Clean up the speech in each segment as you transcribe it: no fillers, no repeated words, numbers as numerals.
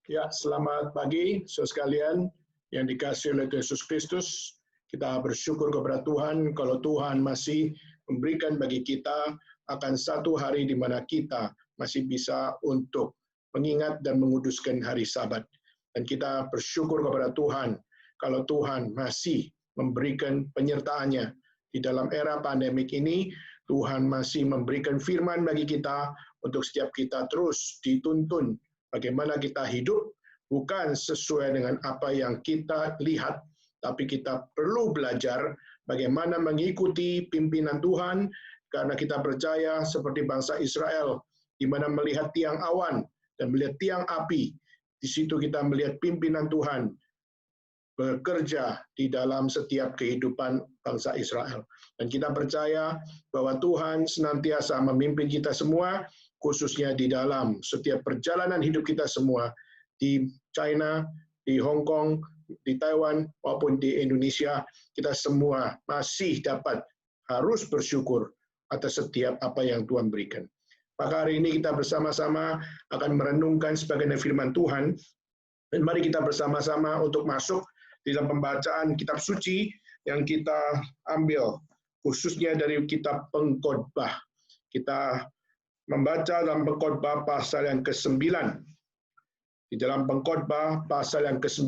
Ya, selamat pagi, saudara sekalian yang dikasihi oleh Yesus Kristus. Kita bersyukur kepada Tuhan kalau Tuhan masih memberikan bagi kita akan satu hari di mana kita masih bisa untuk mengingat dan menguduskan hari Sabat. Dan kita bersyukur kepada Tuhan kalau Tuhan masih memberikan penyertaan-Nya di dalam era pandemik ini. Tuhan masih memberikan firman bagi kita untuk setiap kita terus dituntun bagaimana kita hidup, bukan sesuai dengan apa yang kita lihat, tapi kita perlu belajar bagaimana mengikuti pimpinan Tuhan, karena kita percaya seperti bangsa Israel, di mana melihat tiang awan dan melihat tiang api, di situ kita melihat pimpinan Tuhan bekerja di dalam setiap kehidupan bangsa Israel. Dan kita percaya bahwa Tuhan senantiasa memimpin kita semua, khususnya di dalam setiap perjalanan hidup kita semua, di China, di Hong Kong, di Taiwan, maupun di Indonesia, kita semua masih dapat harus bersyukur atas setiap apa yang Tuhan berikan. Maka hari ini kita bersama-sama akan merenungkan sebagian firman Tuhan, dan mari kita bersama-sama untuk masuk di dalam pembacaan kitab suci yang kita ambil, khususnya dari kitab Pengkhotbah. Kita membaca dalam Pengkhotbah pasal yang ke-9. Di dalam Pengkhotbah pasal yang ke-9,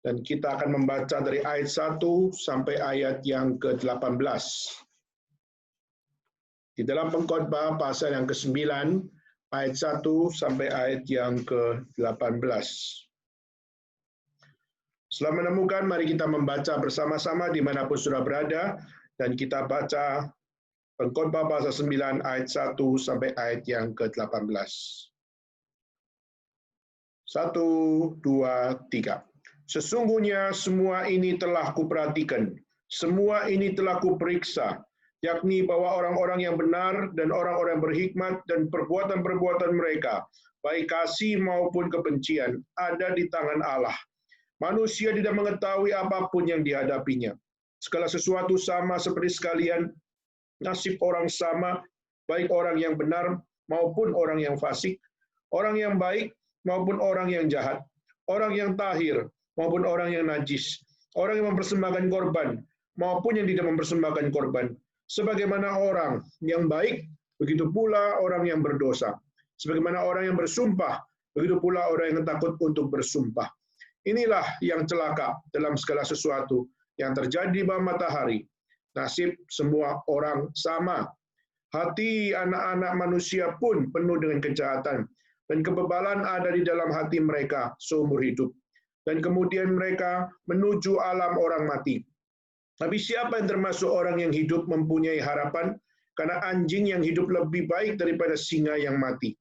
dan kita akan membaca dari ayat 1 sampai ayat yang ke-18. Di dalam Pengkhotbah pasal yang ke-9, ayat 1 sampai ayat yang ke-18. Setelah menemukan, mari kita membaca bersama-sama dimanapun sudah berada, dan kita baca Pengkhotbah pasal 9 ayat 1 sampai ayat yang ke-18. 1, 2, 3. Sesungguhnya semua ini telah kuperhatikan, semua ini telah kuperiksa, yakni bahwa orang-orang yang benar dan orang-orang berhikmat dan perbuatan-perbuatan mereka, baik kasih maupun kebencian, ada di tangan Allah. Manusia tidak mengetahui apapun yang dihadapinya. Segala sesuatu sama seperti sekalian, nasib orang sama, baik orang yang benar maupun orang yang fasik, orang yang baik maupun orang yang jahat, orang yang tahir maupun orang yang najis, orang yang mempersembahkan korban maupun yang tidak mempersembahkan korban. Sebagaimana orang yang baik, begitu pula orang yang berdosa. Sebagaimana orang yang bersumpah, begitu pula orang yang takut untuk bersumpah. Inilah yang celaka dalam segala sesuatu yang terjadi di bawah matahari. Nasib semua orang sama. Hati anak-anak manusia pun penuh dengan kejahatan, dan kebebalan ada di dalam hati mereka seumur hidup. Dan kemudian mereka menuju alam orang mati. Tapi siapa yang termasuk orang yang hidup mempunyai harapan? Karena anjing yang hidup lebih baik daripada singa yang mati.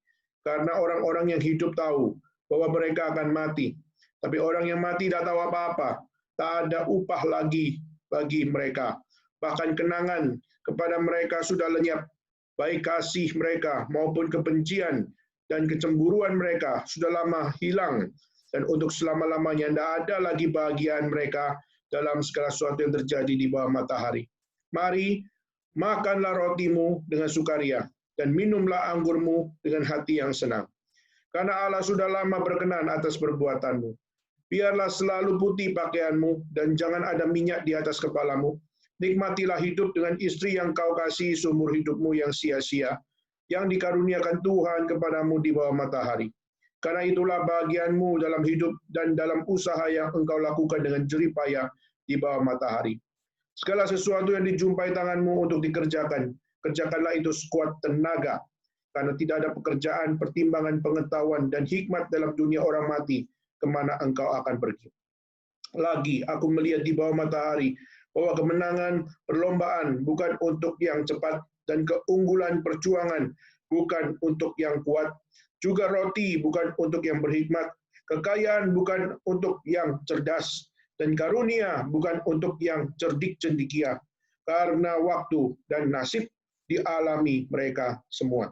Karena orang-orang yang hidup tahu bahwa mereka akan mati. Tapi orang yang mati tidak tahu apa-apa, tak ada upah lagi bagi mereka. Bahkan kenangan kepada mereka sudah lenyap, baik kasih mereka maupun kebencian dan kecemburuan mereka sudah lama hilang. Dan untuk selama-lamanya tidak ada lagi bahagian mereka dalam segala sesuatu yang terjadi di bawah matahari. Mari, makanlah rotimu dengan sukaria, dan minumlah anggurmu dengan hati yang senang. Karena Allah sudah lama berkenan atas perbuatanmu. Biarlah selalu putih pakaianmu, dan jangan ada minyak di atas kepalamu. Nikmatilah hidup dengan istri yang kau kasih seumur hidupmu yang sia-sia, yang dikaruniakan Tuhan kepadamu di bawah matahari. Karena itulah bagianmu dalam hidup dan dalam usaha yang engkau lakukan dengan jerih payah di bawah matahari. Segala sesuatu yang dijumpai tanganmu untuk dikerjakan, kerjakanlah itu sekuat tenaga, karena tidak ada pekerjaan, pertimbangan, pengetahuan, dan hikmat dalam dunia orang mati, kemana engkau akan pergi. Lagi, aku melihat di bawah matahari bahwa kemenangan perlombaan bukan untuk yang cepat, dan keunggulan perjuangan bukan untuk yang kuat, juga roti bukan untuk yang berhikmat, kekayaan bukan untuk yang cerdas, dan karunia bukan untuk yang cerdik cendekia, karena waktu dan nasib dialami mereka semua.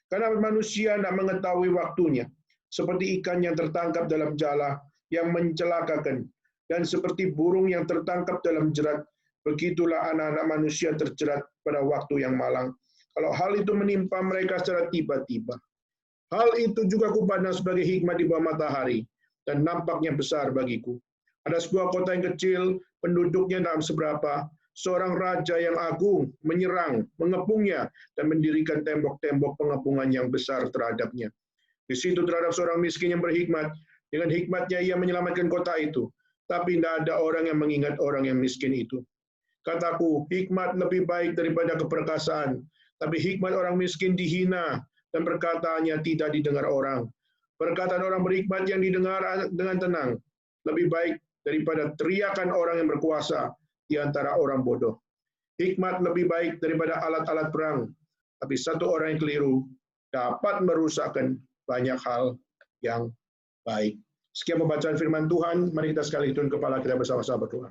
Karena manusia tidak mengetahui waktunya, seperti ikan yang tertangkap dalam jala yang mencelakakan, dan seperti burung yang tertangkap dalam jerat, begitulah anak-anak manusia terjerat pada waktu yang malang. Kalau hal itu menimpa mereka secara tiba-tiba. Hal itu juga kupandang sebagai hikmat di bawah matahari, dan nampaknya besar bagiku. Ada sebuah kota yang kecil, penduduknya tak seberapa. Seorang raja yang agung menyerang, mengepungnya, dan mendirikan tembok-tembok pengepungan yang besar terhadapnya. Di situ terhadap seorang miskin yang berhikmat, dengan hikmatnya ia menyelamatkan kota itu. Tapi tidak ada orang yang mengingat orang yang miskin itu. Kataku, hikmat lebih baik daripada keperkasaan, tapi hikmat orang miskin dihina, dan perkataannya tidak didengar orang. Perkataan orang berhikmat yang didengar dengan tenang, lebih baik daripada teriakan orang yang berkuasa di antara orang bodoh. Hikmat lebih baik daripada alat-alat perang, tapi satu orang yang keliru dapat merusakkan banyak hal yang baik. Sekian pembacaan firman Tuhan, mari kita sekali tunduk kepala kita bersama-sama berdoa.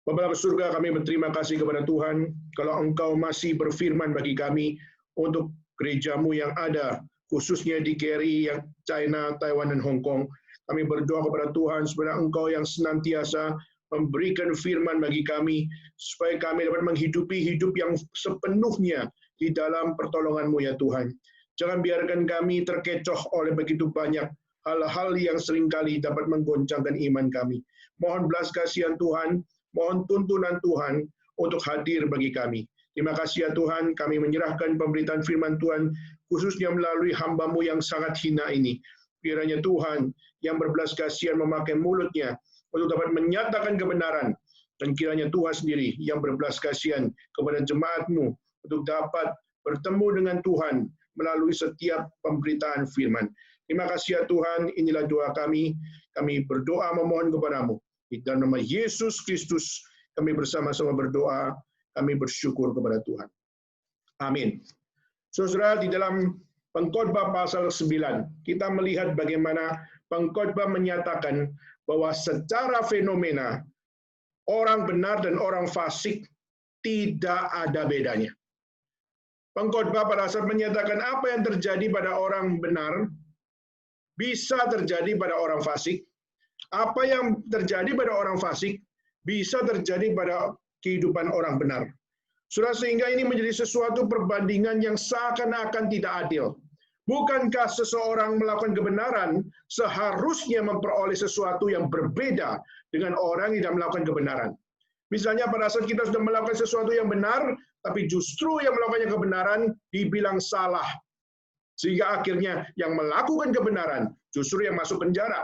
Bapa surga, kami berterima kasih kepada Tuhan kalau Engkau masih berfirman bagi kami untuk gerejamu yang ada, khususnya di KRI, yang China, Taiwan, dan Hong Kong. Kami berdoa kepada Tuhan supaya Engkau yang senantiasa memberikan firman bagi kami, supaya kami dapat menghidupi hidup yang sepenuhnya di dalam pertolongan-Mu ya Tuhan. Jangan biarkan kami terkecoh oleh begitu banyak hal-hal yang seringkali dapat menggoncangkan iman kami. Mohon belas kasihan Tuhan, mohon tuntunan Tuhan untuk hadir bagi kami. Terima kasih ya Tuhan, kami menyerahkan pemberitaan firman Tuhan, khususnya melalui hamba-Mu yang sangat hina ini. Kiranya Tuhan yang berbelas kasihan memakai mulutnya untuk dapat menyatakan kebenaran, dan kiranya Tuhan sendiri yang berbelas kasihan kepada jemaat-Mu untuk dapat bertemu dengan Tuhan melalui setiap pemberitaan firman. Terima kasih ya Tuhan, inilah doa kami. Kami berdoa memohon kepada-Mu. Di dalam nama Yesus Kristus, kami bersama-sama berdoa, kami bersyukur kepada Tuhan. Amin. Saudara, di dalam Pengkhotbah pasal 9, kita melihat bagaimana pengkhotbah menyatakan bahwa secara fenomena, orang benar dan orang fasik tidak ada bedanya. Pengkhotbah pada saat menyatakan apa yang terjadi pada orang benar, bisa terjadi pada orang fasik. Apa yang terjadi pada orang fasik, bisa terjadi pada kehidupan orang benar. Saudara, sehingga ini menjadi sesuatu perbandingan yang seakan-akan tidak adil. Bukankah seseorang melakukan kebenaran seharusnya memperoleh sesuatu yang berbeda dengan orang yang tidak melakukan kebenaran? Misalnya pada saat kita sudah melakukan sesuatu yang benar, tapi justru yang melakukannya kebenaran dibilang salah. Sehingga akhirnya yang melakukan kebenaran justru yang masuk penjara.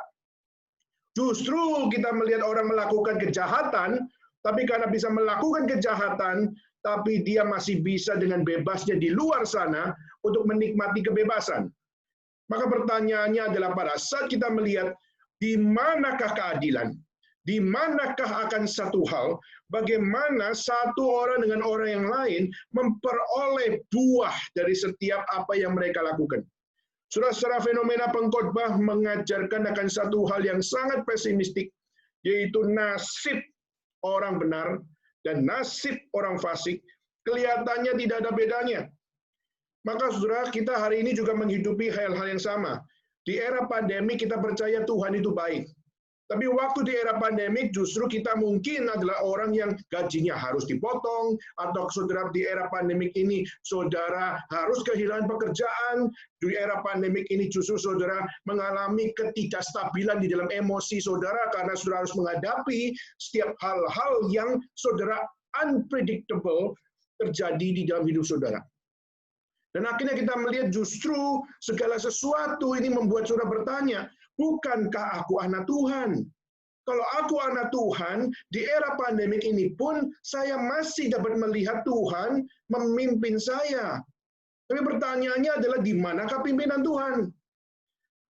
Justru kita melihat orang melakukan kejahatan, tapi karena bisa melakukan kejahatan, tapi dia masih bisa dengan bebasnya di luar sana untuk menikmati kebebasan. Maka pertanyaannya adalah pada saat kita melihat di manakah keadilan, di manakah akan satu hal, bagaimana satu orang dengan orang yang lain memperoleh buah dari setiap apa yang mereka lakukan. Secara fenomena pengkhotbah mengajarkan akan satu hal yang sangat pesimistik, yaitu nasib orang benar dan nasib orang fasik kelihatannya tidak ada bedanya. Maka saudara, kita hari ini juga menghidupi hal-hal yang sama. Di era pandemi kita percaya Tuhan itu baik. Tapi waktu di era pandemik justru kita mungkin adalah orang yang gajinya harus dipotong, atau saudara di era pandemik ini saudara harus kehilangan pekerjaan, di era pandemik ini justru saudara mengalami ketidakstabilan di dalam emosi saudara karena saudara harus menghadapi setiap hal-hal yang saudara unpredictable terjadi di dalam hidup saudara. Dan akhirnya kita melihat justru segala sesuatu ini membuat saudara bertanya, bukankah aku anak Tuhan? Kalau aku anak Tuhan, di era pandemik ini pun saya masih dapat melihat Tuhan memimpin saya. Tapi pertanyaannya adalah di manakah pimpinan Tuhan?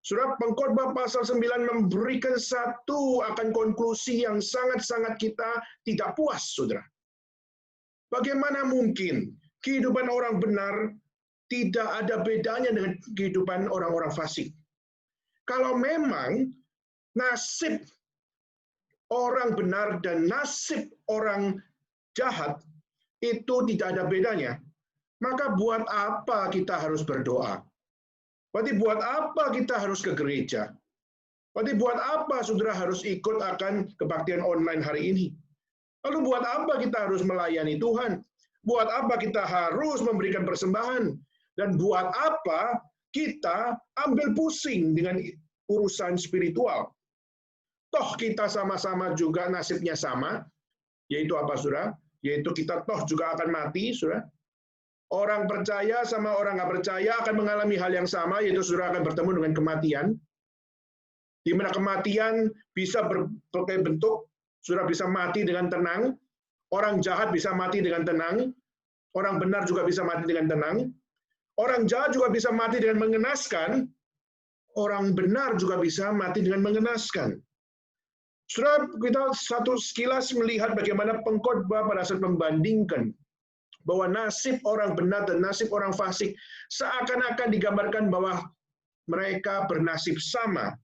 Surat Pengkhotbah pasal 9 memberikan satu akan konklusi yang sangat-sangat kita tidak puas, saudara. Bagaimana mungkin kehidupan orang benar tidak ada bedanya dengan kehidupan orang-orang fasik? Kalau memang nasib orang benar dan nasib orang jahat itu tidak ada bedanya, maka buat apa kita harus berdoa? Berarti buat apa kita harus ke gereja? Berarti buat apa saudara harus ikut akan kebaktian online hari ini? Lalu buat apa kita harus melayani Tuhan? Buat apa kita harus memberikan persembahan? Dan buat apa kita ambil pusing dengan urusan spiritual. Toh kita sama-sama juga nasibnya sama, yaitu apa, saudara? Yaitu kita toh juga akan mati, saudara. Orang percaya sama orang nggak percaya akan mengalami hal yang sama, yaitu saudara akan bertemu dengan kematian. Di mana kematian bisa berbagai bentuk, saudara bisa mati dengan tenang, orang jahat bisa mati dengan tenang, orang benar juga bisa mati dengan tenang, orang jahat juga bisa mati dengan mengenaskan, orang benar juga bisa mati dengan mengenaskan. Saudara, kita satu sekilas melihat bagaimana pengkhotbah pada saat membandingkan bahwa nasib orang benar dan nasib orang fasik seakan-akan digambarkan bahwa mereka bernasib sama.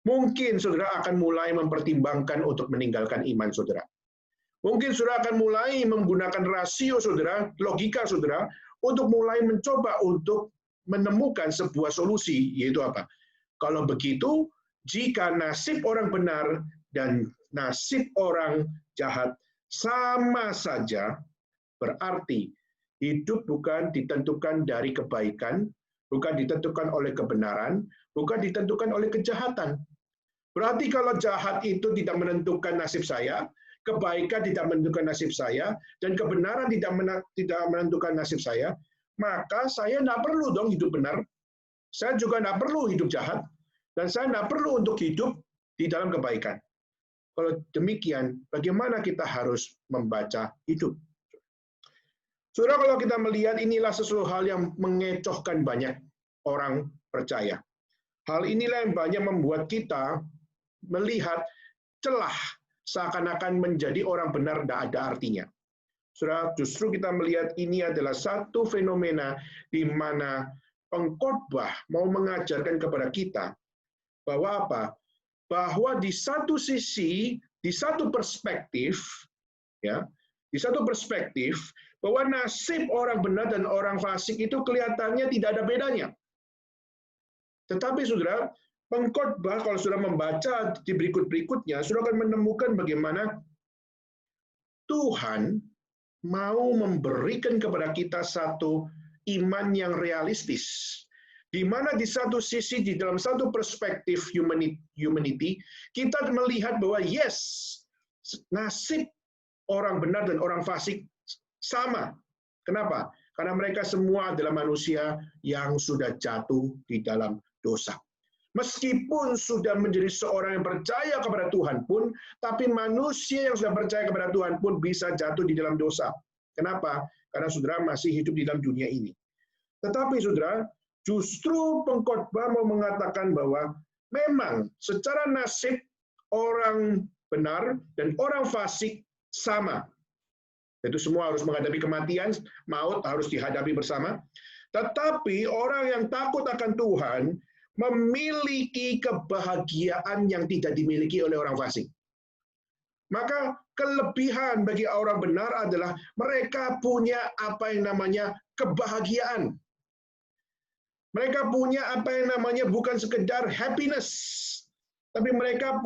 Mungkin saudara akan mulai mempertimbangkan untuk meninggalkan iman saudara. Mungkin saudara akan mulai menggunakan rasio saudara, logika saudara, untuk mulai mencoba untuk menemukan sebuah solusi, yaitu apa? Kalau begitu, jika nasib orang benar dan nasib orang jahat sama saja, berarti hidup bukan ditentukan dari kebaikan, bukan ditentukan oleh kebenaran, bukan ditentukan oleh kejahatan. Berarti kalau jahat itu tidak menentukan nasib saya, kebaikan tidak menentukan nasib saya, dan kebenaran tidak menentukan nasib saya, maka saya tidak perlu dong hidup benar. Saya juga tidak perlu hidup jahat, dan saya tidak perlu untuk hidup di dalam kebaikan. Kalau demikian, bagaimana kita harus membaca hidup? Saudara, kalau kita melihat inilah sesuatu hal yang mengecohkan banyak orang percaya. Hal inilah yang banyak membuat kita melihat celah seakan-akan menjadi orang benar tidak ada artinya. Saudara, justru kita melihat ini adalah satu fenomena di mana pengkhotbah mau mengajarkan kepada kita bahwa apa? Bahwa di satu sisi, di satu perspektif, ya, di satu perspektif bahwa nasib orang benar dan orang fasik itu kelihatannya tidak ada bedanya. Tetapi saudara, pengkhotbah kalau sudah membaca di berikut-berikutnya, sudah akan menemukan bagaimana Tuhan mau memberikan kepada kita satu iman yang realistis. Di mana di satu sisi, di dalam satu perspektif humanity, kita melihat bahwa yes, nasib orang benar dan orang fasik sama. Kenapa? Karena mereka semua adalah manusia yang sudah jatuh di dalam dosa. Meskipun sudah menjadi seorang yang percaya kepada Tuhan pun, tapi manusia yang sudah percaya kepada Tuhan pun bisa jatuh di dalam dosa. Kenapa? Karena saudara masih hidup di dalam dunia ini. Tetapi saudara, justru pengkhotbah mau mengatakan bahwa memang secara nasib orang benar dan orang fasik sama. Itu semua harus menghadapi kematian, maut harus dihadapi bersama. Tetapi orang yang takut akan Tuhan memiliki kebahagiaan yang tidak dimiliki oleh orang fasik. Maka kelebihan bagi orang benar adalah mereka punya apa yang namanya kebahagiaan. Mereka punya apa yang namanya bukan sekedar happiness, tapi mereka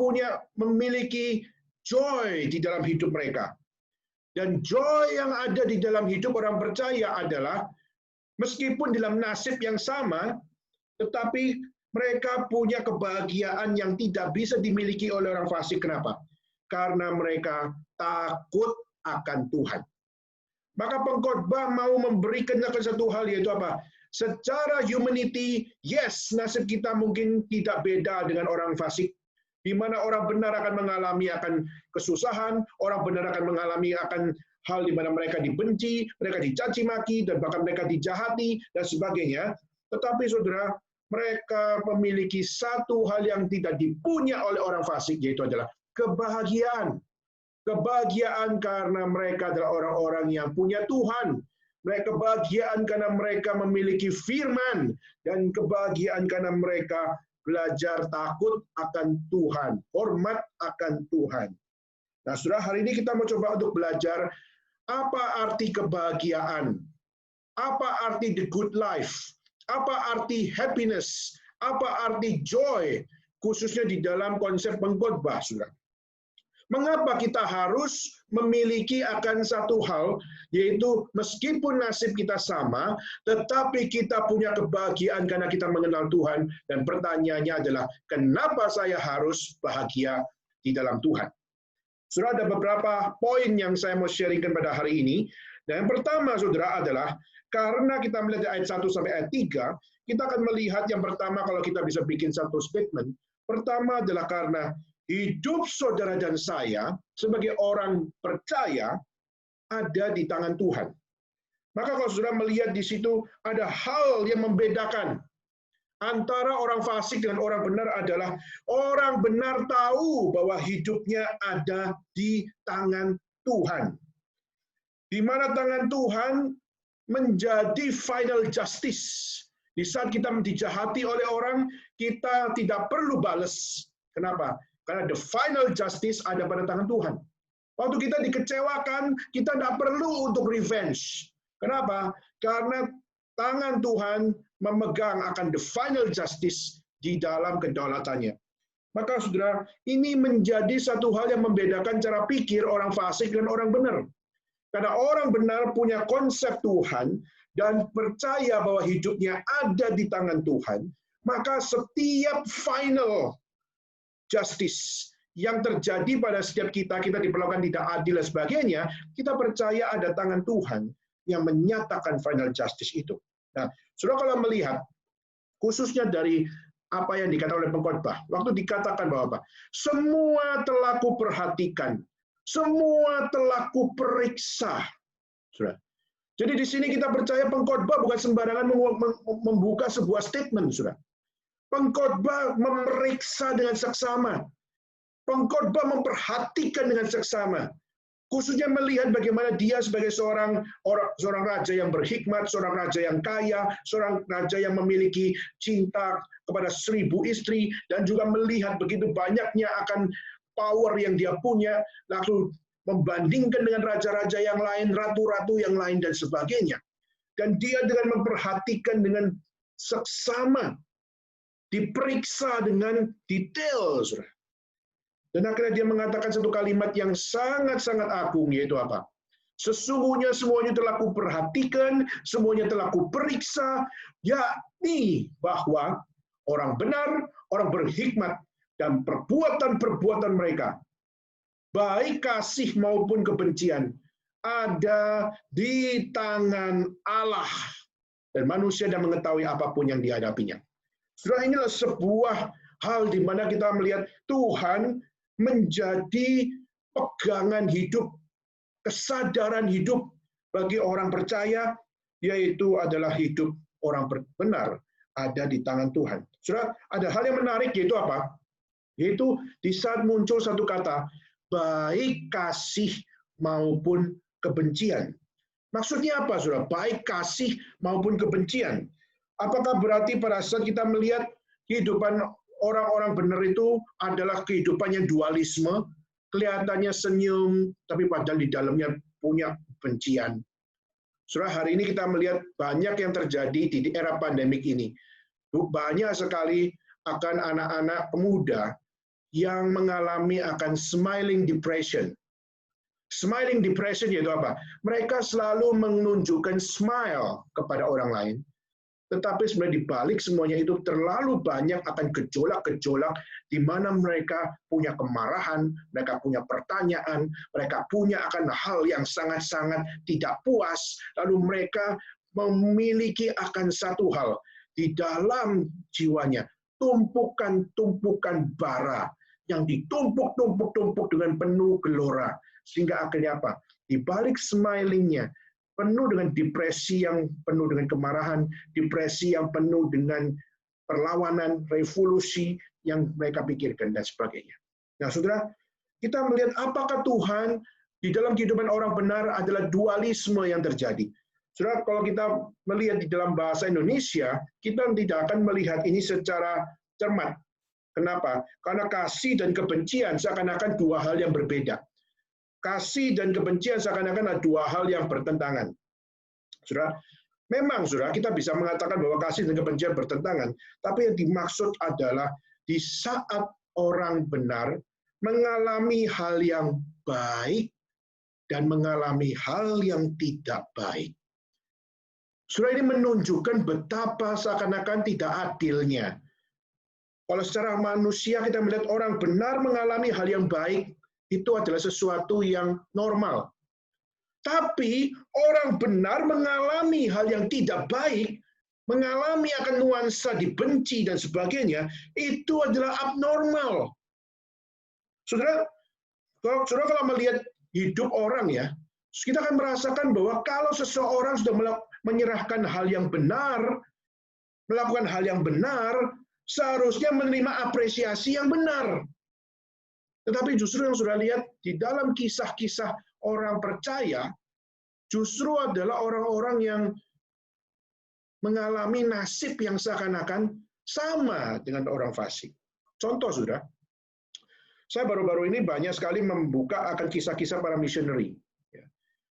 memiliki joy di dalam hidup mereka. Dan joy yang ada di dalam hidup orang percaya adalah meskipun dalam nasib yang sama, tetapi mereka punya kebahagiaan yang tidak bisa dimiliki oleh orang fasik. Kenapa? Karena mereka takut akan Tuhan. Maka pengkhotbah mau memberikan satu hal, yaitu apa? Secara humanity, yes, nasib kita mungkin tidak beda dengan orang fasik, di mana orang benar akan mengalami akan kesusahan, orang benar akan mengalami akan hal di mana mereka dibenci, mereka dicaci maki, dan bahkan mereka dijahati, dan sebagainya. Tetapi saudara, mereka memiliki satu hal yang tidak dipunya oleh orang fasik, yaitu adalah kebahagiaan. Kebahagiaan karena mereka adalah orang-orang yang punya Tuhan. Mereka kebahagiaan karena mereka memiliki firman, dan kebahagiaan karena mereka belajar takut akan Tuhan, hormat akan Tuhan. Nah, saudara, hari ini kita mau coba untuk belajar apa arti kebahagiaan, apa arti the good life, apa arti happiness, apa arti joy, khususnya di dalam konsep pengkhotbah, saudara. Mengapa kita harus memiliki akan satu hal, yaitu meskipun nasib kita sama, tetapi kita punya kebahagiaan karena kita mengenal Tuhan, dan pertanyaannya adalah, kenapa saya harus bahagia di dalam Tuhan? Saudara, ada beberapa poin yang saya mau sharingkan pada hari ini. Dan yang pertama, saudara, adalah karena kita melihat ayat 1 sampai ayat 3, kita akan melihat yang pertama kalau kita bisa bikin satu statement. Pertama adalah karena hidup saudara dan saya sebagai orang percaya ada di tangan Tuhan. Maka kalau saudara melihat di situ ada hal yang membedakan antara orang fasik dengan orang benar adalah orang benar tahu bahwa hidupnya ada di tangan Tuhan. Di mana tangan Tuhan menjadi final justice. Di saat kita dijahati oleh orang, kita tidak perlu balas. Kenapa? Karena the final justice ada pada tangan Tuhan. Waktu kita dikecewakan, kita tidak perlu untuk revenge. Kenapa? Karena tangan Tuhan memegang akan the final justice di dalam kedaulatannya. Maka saudara, ini menjadi satu hal yang membedakan cara pikir orang fasik dan orang benar. Karena orang benar punya konsep Tuhan dan percaya bahwa hidupnya ada di tangan Tuhan, maka setiap final justice yang terjadi pada setiap kita diperlakukan tidak adil dan sebagainya, kita percaya ada tangan Tuhan yang menyatakan final justice itu. Nah, saudara kalau melihat, khususnya dari apa yang dikatakan oleh pengkhotbah, waktu dikatakan bahwa apa? Semua telah kuperhatikan, semua telah kuperiksa. Saudara. Jadi di sini kita percaya pengkhotbah bukan sembarangan membuka sebuah statement, saudara. Pengkhotbah memeriksa dengan seksama. Pengkhotbah memperhatikan dengan seksama. Khususnya melihat bagaimana dia sebagai seorang raja yang berhikmat, seorang raja yang kaya, seorang raja yang memiliki cinta kepada 1000 istri, dan juga melihat begitu banyaknya akan power yang dia punya, lalu membandingkan dengan raja-raja yang lain, ratu-ratu yang lain, dan sebagainya. Dan dia dengan memperhatikan dengan seksama, diperiksa dengan detail, saudara. Dan akhirnya dia mengatakan satu kalimat yang sangat-sangat agung, yaitu apa? Sesungguhnya semuanya telah kuperhatikan, semuanya telah kuperiksa, yakni bahwa orang benar, orang berhikmat, dan perbuatan-perbuatan mereka, baik kasih maupun kebencian, ada di tangan Allah. Dan manusia tidak mengetahui apapun yang dihadapinya. Setelah inilah sebuah hal di mana kita melihat Tuhan menjadi pegangan hidup, kesadaran hidup bagi orang percaya, yaitu adalah hidup orang benar ada di tangan Tuhan. Saudara, ada hal yang menarik, yaitu apa? Yaitu di saat muncul satu kata, baik kasih maupun kebencian. Maksudnya apa, saudara? Baik kasih maupun kebencian. Apakah berarti pada saat kita melihat kehidupan orang-orang benar itu adalah kehidupan yang dualisme, kelihatannya senyum, tapi padahal di dalamnya punya kebencian. Saudara, hari ini kita melihat banyak yang terjadi di era pandemik ini. Banyak sekali akan anak-anak muda yang mengalami akan smiling depression. Smiling depression yaitu apa? Mereka selalu menunjukkan smile kepada orang lain, tetapi sebenarnya di balik semuanya itu terlalu banyak akan gejolak-gejolak di mana mereka punya kemarahan, mereka punya pertanyaan, mereka punya akan hal yang sangat-sangat tidak puas, lalu mereka memiliki akan satu hal di dalam jiwanya, tumpukan-tumpukan bara yang ditumpuk-tumpuk-tumpuk dengan penuh gelora, sehingga akhirnya apa? Di balik smilingnya penuh dengan depresi yang penuh dengan kemarahan, depresi yang penuh dengan perlawanan, revolusi yang mereka pikirkan, dan sebagainya. Nah, saudara, kita melihat apakah Tuhan di dalam kehidupan orang benar adalah dualisme yang terjadi. Saudara, kalau kita melihat di dalam bahasa Indonesia, kita tidak akan melihat ini secara cermat. Kenapa? Karena kasih dan kebencian seakan-akan dua hal yang berbeda. Kasih dan kebencian seakan-akan ada dua hal yang bertentangan. Saudara, memang saudara, kita bisa mengatakan bahwa kasih dan kebencian bertentangan, tapi yang dimaksud adalah di saat orang benar mengalami hal yang baik dan mengalami hal yang tidak baik. Surah ini menunjukkan betapa seakan-akan tidak adilnya. Kalau secara manusia kita melihat orang benar mengalami hal yang baik, itu adalah sesuatu yang normal. Tapi orang benar mengalami hal yang tidak baik, mengalami akan nuansa dibenci dan sebagainya, itu adalah abnormal. Saudara kalau melihat hidup orang ya, kita akan merasakan bahwa kalau seseorang sudah menyerahkan hal yang benar, melakukan hal yang benar, seharusnya menerima apresiasi yang benar. Tetapi justru yang sudah lihat di dalam kisah-kisah orang percaya, justru adalah orang-orang yang mengalami nasib yang seakan-akan sama dengan orang fasik. Contoh, sudah, saya baru-baru ini banyak sekali membuka akan kisah-kisah para missionary.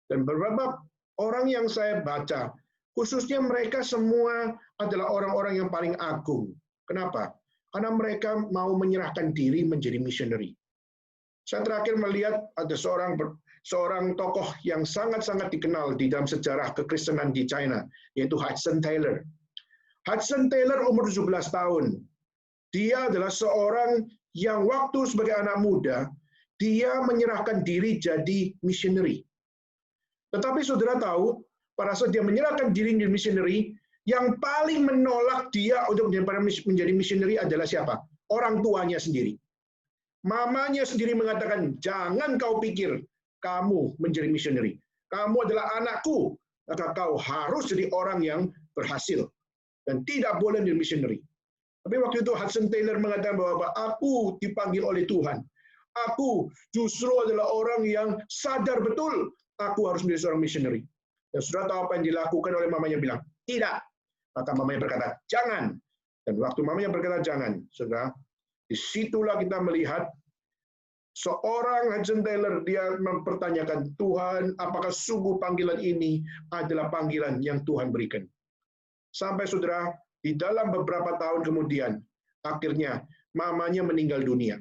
Dan beberapa orang yang saya baca, khususnya mereka semua adalah orang-orang yang paling agung. Kenapa? Karena mereka mau menyerahkan diri menjadi missionary. Saya terakhir melihat ada seorang tokoh yang sangat-sangat dikenal di dalam sejarah kekristenan di China, yaitu Hudson Taylor. Hudson Taylor umur 17 tahun. Dia adalah seorang yang waktu sebagai anak muda, dia menyerahkan diri jadi missionary. Tetapi saudara tahu, pada saat dia menyerahkan diri menjadi missionary, yang paling menolak dia untuk menjadi missionary adalah siapa? Orang tuanya sendiri. Mamanya sendiri mengatakan, jangan kau pikir kamu menjadi missionary. Kamu adalah anakku, maka kau harus jadi orang yang berhasil. Dan tidak boleh menjadi missionary. Tapi waktu itu Hudson Taylor mengatakan bahwa aku dipanggil oleh Tuhan. Aku justru adalah orang yang sadar betul aku harus menjadi seorang missionary. Dan sudah tahu apa yang dilakukan oleh mamanya bilang, tidak. Maka mamanya berkata, jangan. Dan waktu mamanya berkata, jangan. Saudara, disitulah kita melihat seorang Hudson Taylor, dia mempertanyakan, Tuhan, apakah sungguh panggilan ini adalah panggilan yang Tuhan berikan? Sampai saudara, di dalam beberapa tahun kemudian, akhirnya mamanya meninggal dunia.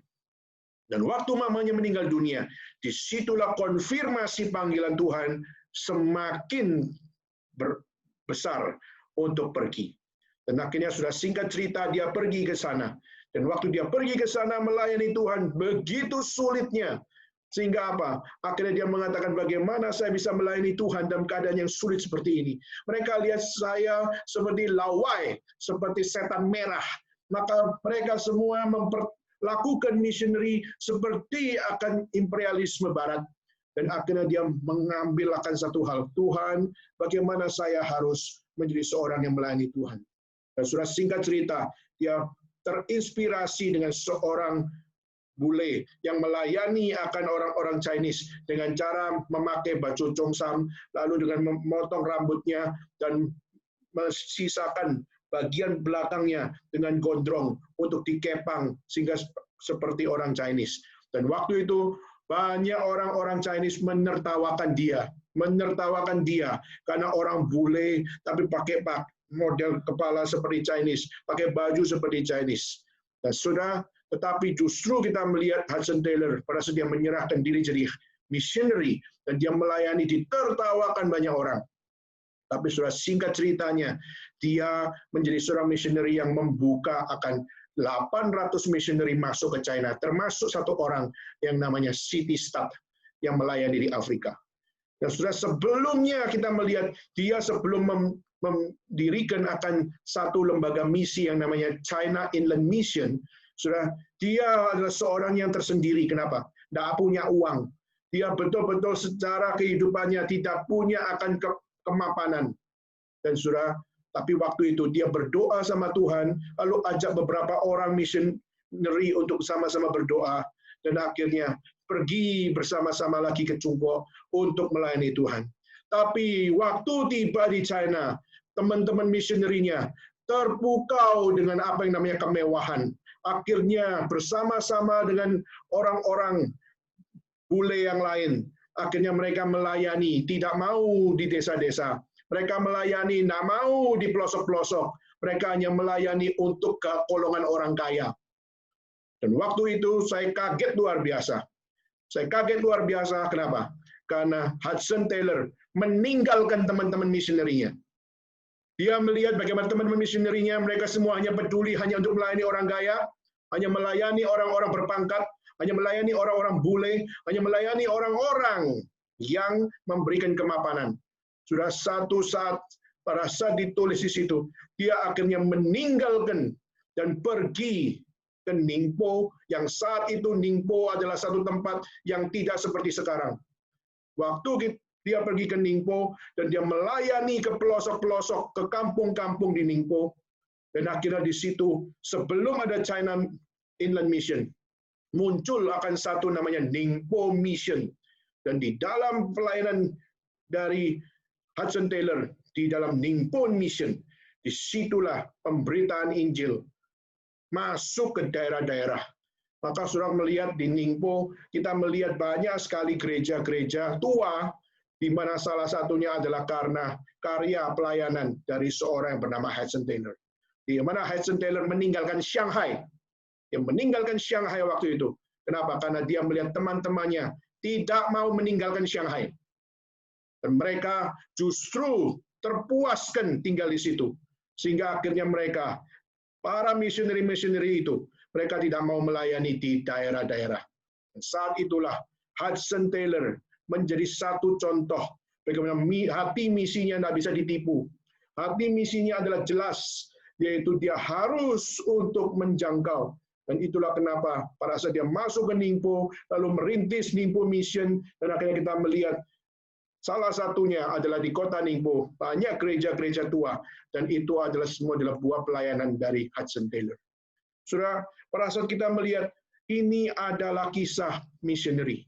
Dan waktu mamanya meninggal dunia, disitulah konfirmasi panggilan Tuhan semakin besar untuk pergi. Dan akhirnya sudah singkat cerita, dia pergi ke sana. Dan waktu dia pergi ke sana melayani Tuhan, begitu sulitnya. Sehingga apa? Akhirnya dia mengatakan, bagaimana saya bisa melayani Tuhan dalam keadaan yang sulit seperti ini. Mereka lihat saya seperti lawai, seperti setan merah. Maka mereka semua lakukan missionary seperti akan imperialisme barat. Dan akhirnya dia mengambil akan satu hal, Tuhan, bagaimana saya harus menjadi seorang yang melayani Tuhan. Dan sudah singkat cerita, dia terinspirasi dengan seorang bule yang melayani akan orang-orang Chinese dengan cara memakai baju chongsam, lalu dengan memotong rambutnya dan mensisakan bagian belakangnya dengan gondrong untuk dikepang sehingga seperti orang Chinese. Dan waktu itu banyak orang-orang Chinese menertawakan dia karena orang bule tapi pakai model kepala seperti Chinese, pakai baju seperti Chinese. Dan tetapi justru kita melihat Hudson Taylor pada saat dia menyerahkan diri jadi missionary dan dia melayani, ditertawakan banyak orang. Tapi sudah singkat ceritanya, dia menjadi seorang missionary yang membuka akan 800 missionary masuk ke China, termasuk satu orang yang namanya City Stat yang melayani di Afrika. Dan sudah sebelumnya kita melihat dia sebelum mendirikan akan satu lembaga misi yang namanya China Inland Mission, sudah dia adalah seorang yang tersendiri. Kenapa? Tidak punya uang. Dia betul-betul secara kehidupannya tidak punya akan kemapanan. Dan sudah, tapi waktu itu dia berdoa sama Tuhan, lalu ajak beberapa orang missionary untuk sama-sama berdoa, dan akhirnya pergi bersama-sama lagi ke Chungpo untuk melayani Tuhan. Tapi waktu tiba di China, teman-teman missionary-nya terpukau dengan apa yang namanya kemewahan. Akhirnya bersama-sama dengan orang-orang bule yang lain, akhirnya mereka melayani, tidak mau di desa-desa. Mereka melayani, tidak mau di pelosok-pelosok. Mereka hanya melayani untuk golongan orang kaya. Dan waktu itu saya kaget luar biasa. Saya kaget luar biasa, kenapa? Karena Hudson Taylor meninggalkan teman-teman misionerinya. Dia melihat bagaimana teman-teman misionerinya, mereka semua hanya peduli hanya untuk melayani orang kaya, hanya melayani orang-orang berpangkat, hanya melayani orang-orang bule, hanya melayani orang-orang yang memberikan kemapanan. Sudah satu saat, pada saat ditulis di situ, dia akhirnya meninggalkan dan pergi ke Ningpo, yang saat itu Ningpo adalah satu tempat yang tidak seperti sekarang. Waktu dia pergi ke Ningpo, dan dia melayani ke pelosok-pelosok, ke kampung-kampung di Ningpo, dan akhirnya di situ, sebelum ada China Inland Mission, muncul akan satu namanya Ningpo Mission. Dan di dalam pelayanan dari Hudson Taylor, di dalam Ningpo Mission, disitulah pemberitaan Injil masuk ke daerah-daerah. Maka saudara melihat di Ningpo, kita melihat banyak sekali gereja-gereja tua, di mana salah satunya adalah karena karya pelayanan dari seorang yang bernama Hudson Taylor. Di mana Hudson Taylor meninggalkan Shanghai. Dia meninggalkan Shanghai waktu itu. Kenapa? Karena dia melihat teman-temannya tidak mau meninggalkan Shanghai. Dan mereka justru terpuaskan tinggal di situ. Sehingga akhirnya mereka, para misioneri-misioneri itu, mereka tidak mau melayani di daerah-daerah. Dan saat itulah Hudson Taylor menjadi satu contoh bagaimana hati misinya tidak bisa ditipu. Hati misinya adalah jelas, yaitu dia harus untuk menjangkau. Dan itulah kenapa pada saat dia masuk ke Ningpo, lalu merintis Ningpo Mission, dan akhirnya kita melihat salah satunya adalah di kota Ningpo, banyak gereja-gereja tua, dan itu adalah semua adalah buah pelayanan dari Hudson Taylor. Saudara, pada saat kita melihat ini adalah kisah missionary.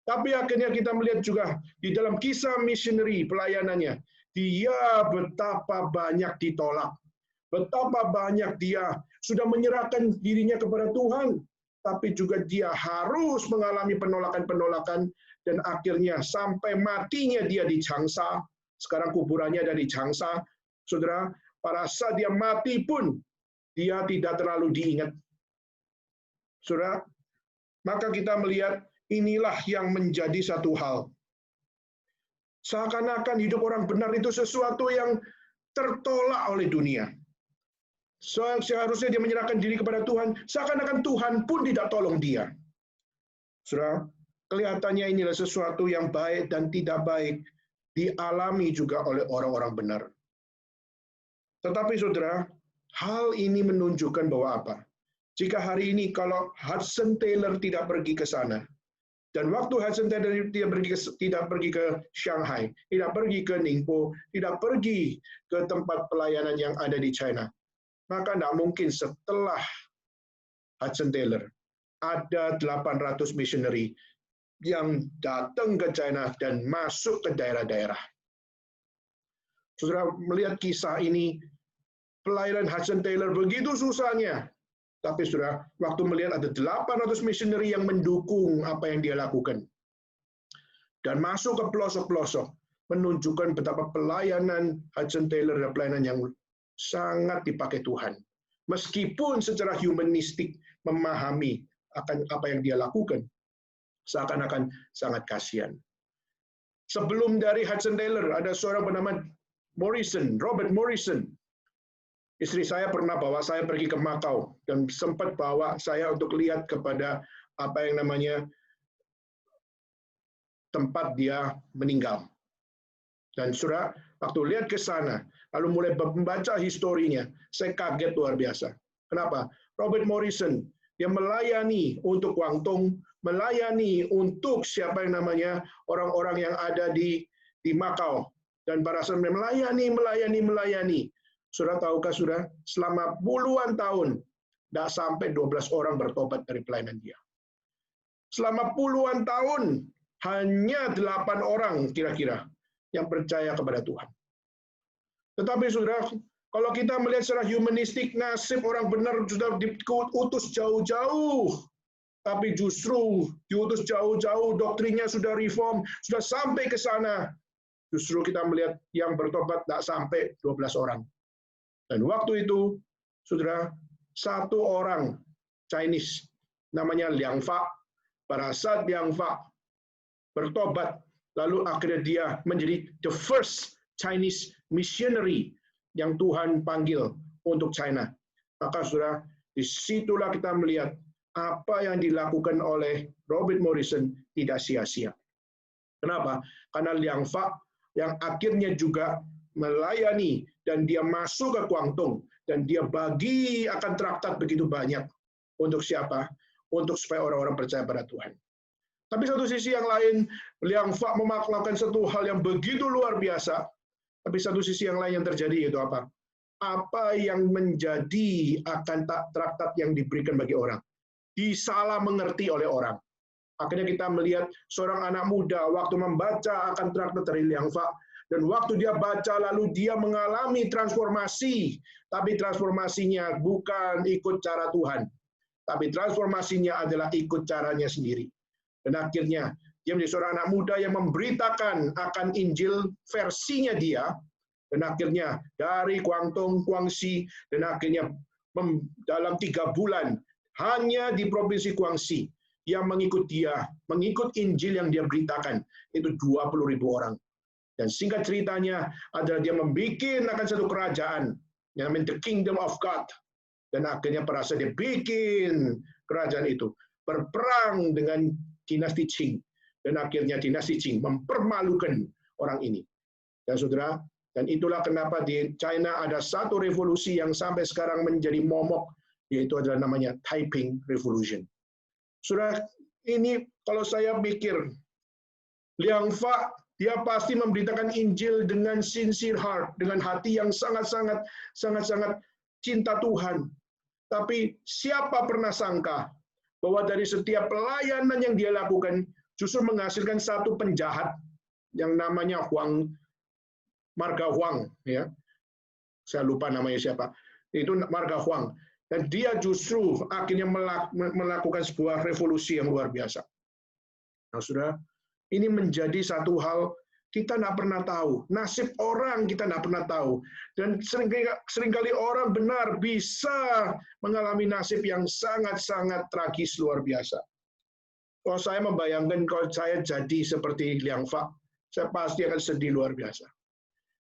Tapi akhirnya kita melihat juga di dalam kisah missionary pelayanannya, dia betapa banyak ditolak. Betapa banyak dia sudah menyerahkan dirinya kepada Tuhan, tapi juga dia harus mengalami penolakan-penolakan, dan akhirnya sampai matinya dia di Changsha. Sekarang kuburannya ada di Changsha. Saudara, pada saat dia mati pun, dia tidak terlalu diingat. Saudara, maka kita melihat inilah yang menjadi satu hal. Seakan-akan hidup orang benar itu sesuatu yang tertolak oleh dunia. Seharusnya dia menyerahkan diri kepada Tuhan, seakan-akan Tuhan pun tidak tolong dia. Saudara, kelihatannya inilah sesuatu yang baik dan tidak baik dialami juga oleh orang-orang benar. Tetapi saudara, hal ini menunjukkan bahwa apa? Jika hari ini kalau Hudson Taylor tidak pergi ke sana, dan waktu Hudson Taylor tidak pergi ke Shanghai, tidak pergi ke Ningpo, tidak pergi ke tempat pelayanan yang ada di China, maka tidak mungkin setelah Hudson Taylor ada 800 missionary yang datang ke China dan masuk ke daerah-daerah. Saudara melihat kisah ini, pelayanan Hudson Taylor begitu susahnya. Tapi saudara, waktu melihat ada 800 missionary yang mendukung apa yang dia lakukan. Dan masuk ke pelosok-pelosok, menunjukkan betapa pelayanan Hudson Taylor adalah pelayanan yang sangat dipakai Tuhan. Meskipun secara humanistik memahami akan apa yang dia lakukan, seakan-akan sangat kasihan. Sebelum dari Hudson Taylor, ada seorang bernama Robert Morrison. Istri saya pernah bawa saya pergi ke Macau, dan sempat bawa saya untuk lihat kepada apa yang namanya tempat dia meninggal. Dan saudara, waktu lihat ke sana, lalu mulai membaca historinya, saya kaget luar biasa. Kenapa? Robert Morrison, dia melayani untuk Guangdong, melayani untuk siapa yang namanya orang-orang yang ada di Macau, dan pada saat melayani. Saudara tahukah saudara, selama puluhan tahun tidak sampai 12 orang bertobat dari pelayanan dia. Selama puluhan tahun hanya 8 orang kira-kira yang percaya kepada Tuhan. Tetapi saudara, kalau kita melihat secara humanistik, nasib orang benar sudah diutus jauh-jauh. Tapi justru diutus jauh-jauh, doktrinnya sudah reform, sudah sampai ke sana. Justru kita melihat yang bertobat tidak sampai 12 orang. Dan waktu itu, saudara, 1 orang Chinese namanya Liang Fa. Pada saat Liang Fa bertobat, lalu akhirnya dia menjadi the first Chinese missionary yang Tuhan panggil untuk China. Maka saudara, disitulah kita melihat apa yang dilakukan oleh Robert Morrison tidak sia-sia. Kenapa? Karena Liang Fa yang akhirnya juga melayani dan dia masuk ke Guangdong dan dia bagi akan traktat begitu banyak. Untuk siapa? Untuk supaya orang-orang percaya pada Tuhan. Tapi satu sisi yang lain, Liang Fa melakukan satu hal yang begitu luar biasa. Tapi satu sisi yang lain yang terjadi itu apa? Apa yang menjadi akan traktat yang diberikan bagi orang? Disalah mengerti oleh orang. Akhirnya kita melihat seorang anak muda waktu membaca akan traktat dari Liang Fa, dan waktu dia baca lalu dia mengalami transformasi, tapi transformasinya bukan ikut cara Tuhan, tapi transformasinya adalah ikut caranya sendiri. Dan akhirnya dia menjadi seorang anak muda yang memberitakan akan Injil versinya dia, dan akhirnya dari Guangdong, Guangxi, dan akhirnya dalam 3 bulan hanya di provinsi Guangxi yang mengikut dia, mengikut Injil yang dia beritakan, itu 20.000 orang. Dan singkat ceritanya adalah dia membuat akan satu kerajaan yang namanya the Kingdom of God. Dan akhirnya pada saat dia bikin kerajaan itu, berperang dengan dinasti Qing. Dan akhirnya dinasti Qing mempermalukan orang ini. Dan saudara, dan itulah kenapa di China ada satu revolusi yang sampai sekarang menjadi momok, yaitu adalah namanya Taiping Revolution. Saudara, ini kalau saya pikir, Liang Fa, dia pasti memberitakan Injil dengan sincere heart, dengan hati yang sangat-sangat cinta Tuhan. Tapi siapa pernah sangka bahwa dari setiap pelayanan yang dia lakukan, justru menghasilkan satu penjahat yang namanya Marga Huang. Ya. Saya lupa namanya siapa. Itu Marga Huang. Dan dia justru akhirnya melakukan sebuah revolusi yang luar biasa. Nah, saudara, ini menjadi satu hal kita tidak pernah tahu. Nasib orang kita tidak pernah tahu. Dan seringkali orang benar bisa mengalami nasib yang sangat-sangat tragis luar biasa. Kalau saya membayangkan kalau saya jadi seperti Liang Fa, saya pasti akan sedih luar biasa.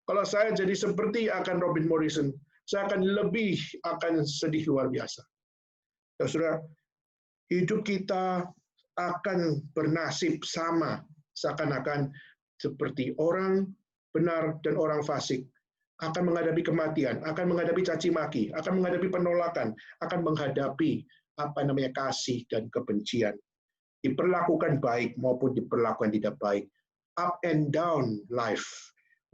Kalau saya jadi seperti akan Robert Morrison, saya akan sedih luar biasa. Ya, saudara, hidup kita akan bernasib sama seakan-akan seperti orang benar dan orang fasik, akan menghadapi kematian, akan menghadapi caci maki, akan menghadapi penolakan, akan menghadapi kasih dan kebencian. Diperlakukan baik maupun diperlakukan tidak baik. Up and down life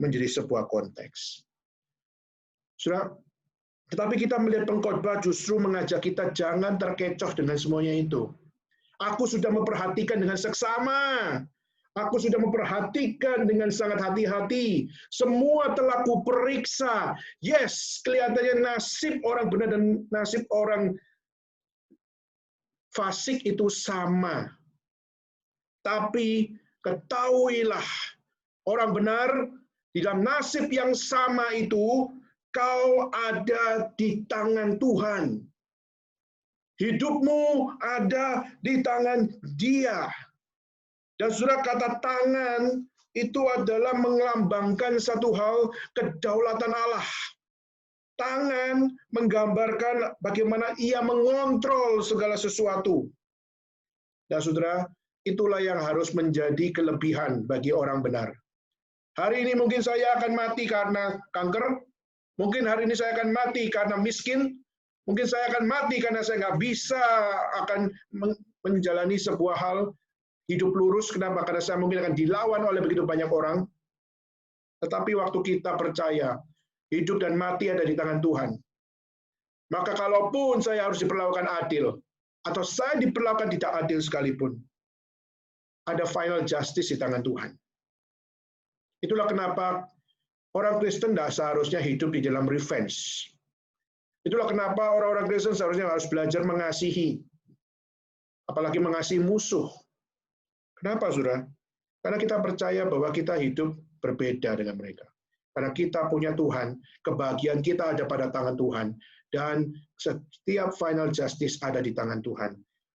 menjadi sebuah konteks. Saudara, tetapi kita melihat pengkhotbah justru mengajak kita jangan terkecoh dengan semuanya itu. Aku sudah memperhatikan dengan seksama. Aku sudah memperhatikan dengan sangat hati-hati. Semua telah kuperiksa. Yes, kelihatannya nasib orang benar dan nasib orang fasik itu sama. Tapi ketahuilah, orang benar di dalam nasib yang sama itu, kau ada di tangan Tuhan. Hidupmu ada di tangan Dia. Dan saudara, kata tangan itu adalah melambangkan satu hal kedaulatan Allah. Tangan menggambarkan bagaimana Ia mengontrol segala sesuatu. Dan saudara, itulah yang harus menjadi kelebihan bagi orang benar. Hari ini mungkin saya akan mati karena kanker, mungkin hari ini saya akan mati karena miskin, mungkin saya akan mati karena saya nggak bisa akan menjalani sebuah hal hidup lurus. Kenapa? Karena saya mungkin akan dilawan oleh begitu banyak orang. Tetapi waktu kita percaya, hidup dan mati ada di tangan Tuhan. Maka kalaupun saya harus diperlakukan adil, atau saya diperlakukan tidak adil sekalipun, ada final justice di tangan Tuhan. Itulah kenapa orang Kristen tidak seharusnya hidup di dalam revenge. Itulah kenapa orang-orang Kristen seharusnya harus belajar mengasihi. Apalagi mengasihi musuh. Kenapa, saudara? Karena kita percaya bahwa kita hidup berbeda dengan mereka. Karena kita punya Tuhan, kebahagiaan kita ada pada tangan Tuhan, dan setiap final justice ada di tangan Tuhan.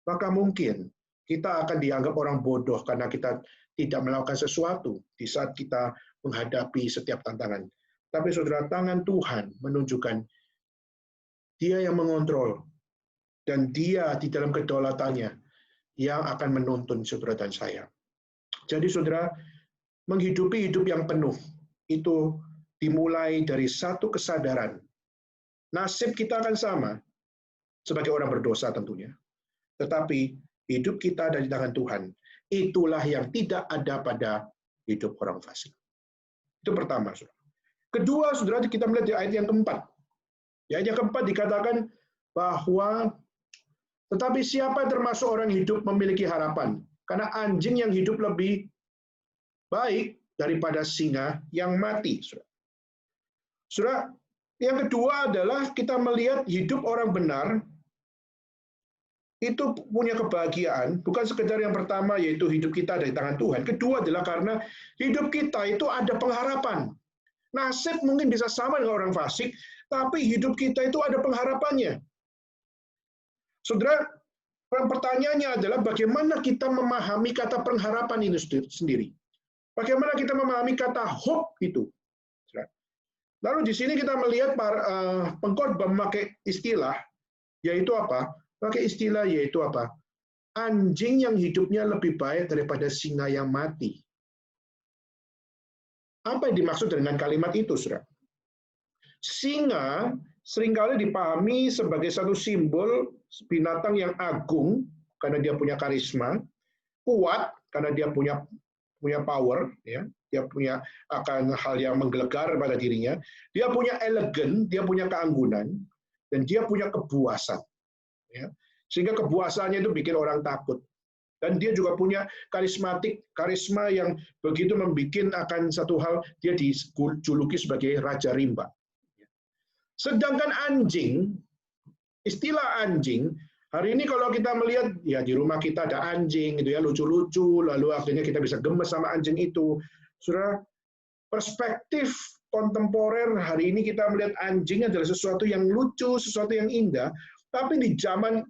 maka mungkin kita akan dianggap orang bodoh karena kita tidak melakukan sesuatu di saat kita menghadapi setiap tantangan. Tapi saudara, tangan Tuhan menunjukkan Dia yang mengontrol, dan Dia di dalam kedaulatannya yang akan menuntun saudara dan saya. Jadi saudara, menghidupi hidup yang penuh itu dimulai dari satu kesadaran. Nasib kita akan sama sebagai orang berdosa tentunya. Tetapi hidup kita ada di tangan Tuhan. Itulah yang tidak ada pada hidup orang fasik. Itu pertama, saudara. Kedua, saudara, kita melihat di ayat yang keempat. Di ayat yang keempat dikatakan bahwa tetapi siapa yang termasuk orang hidup memiliki harapan. Karena anjing yang hidup lebih baik daripada singa yang mati. Saudara, yang kedua adalah kita melihat hidup orang benar itu punya kebahagiaan, bukan sekedar yang pertama yaitu hidup kita ada di tangan Tuhan. Kedua adalah karena hidup kita itu ada pengharapan. Nasib mungkin bisa sama dengan orang fasik, tapi hidup kita itu ada pengharapannya. Saudara, pertanyaannya adalah bagaimana kita memahami kata pengharapan ini sendiri. Bagaimana kita memahami kata hope itu. Lalu di sini kita melihat pengkhotbah memakai istilah, yaitu apa? Pakai istilah yaitu apa? Anjing yang hidupnya lebih baik daripada singa yang mati. Apa yang dimaksud dengan kalimat itu, saudara? Singa seringkali dipahami sebagai satu simbol binatang yang agung karena dia punya karisma, kuat karena dia punya power, ya, dia punya akan hal yang menggelegar pada dirinya, dia punya elegan, dia punya keanggunan, dan dia punya kebuasan, ya. Sehingga kebuasannya itu bikin orang takut. Dan dia juga punya karisma yang begitu membuat akan satu hal, dia dijuluki sebagai Raja Rimba. Sedangkan anjing, istilah anjing, hari ini kalau kita melihat, ya di rumah kita ada anjing, gitu ya, lucu-lucu, lalu akhirnya kita bisa gemes sama anjing itu. Saudara, perspektif kontemporer hari ini kita melihat anjing adalah sesuatu yang lucu, sesuatu yang indah, tapi di zaman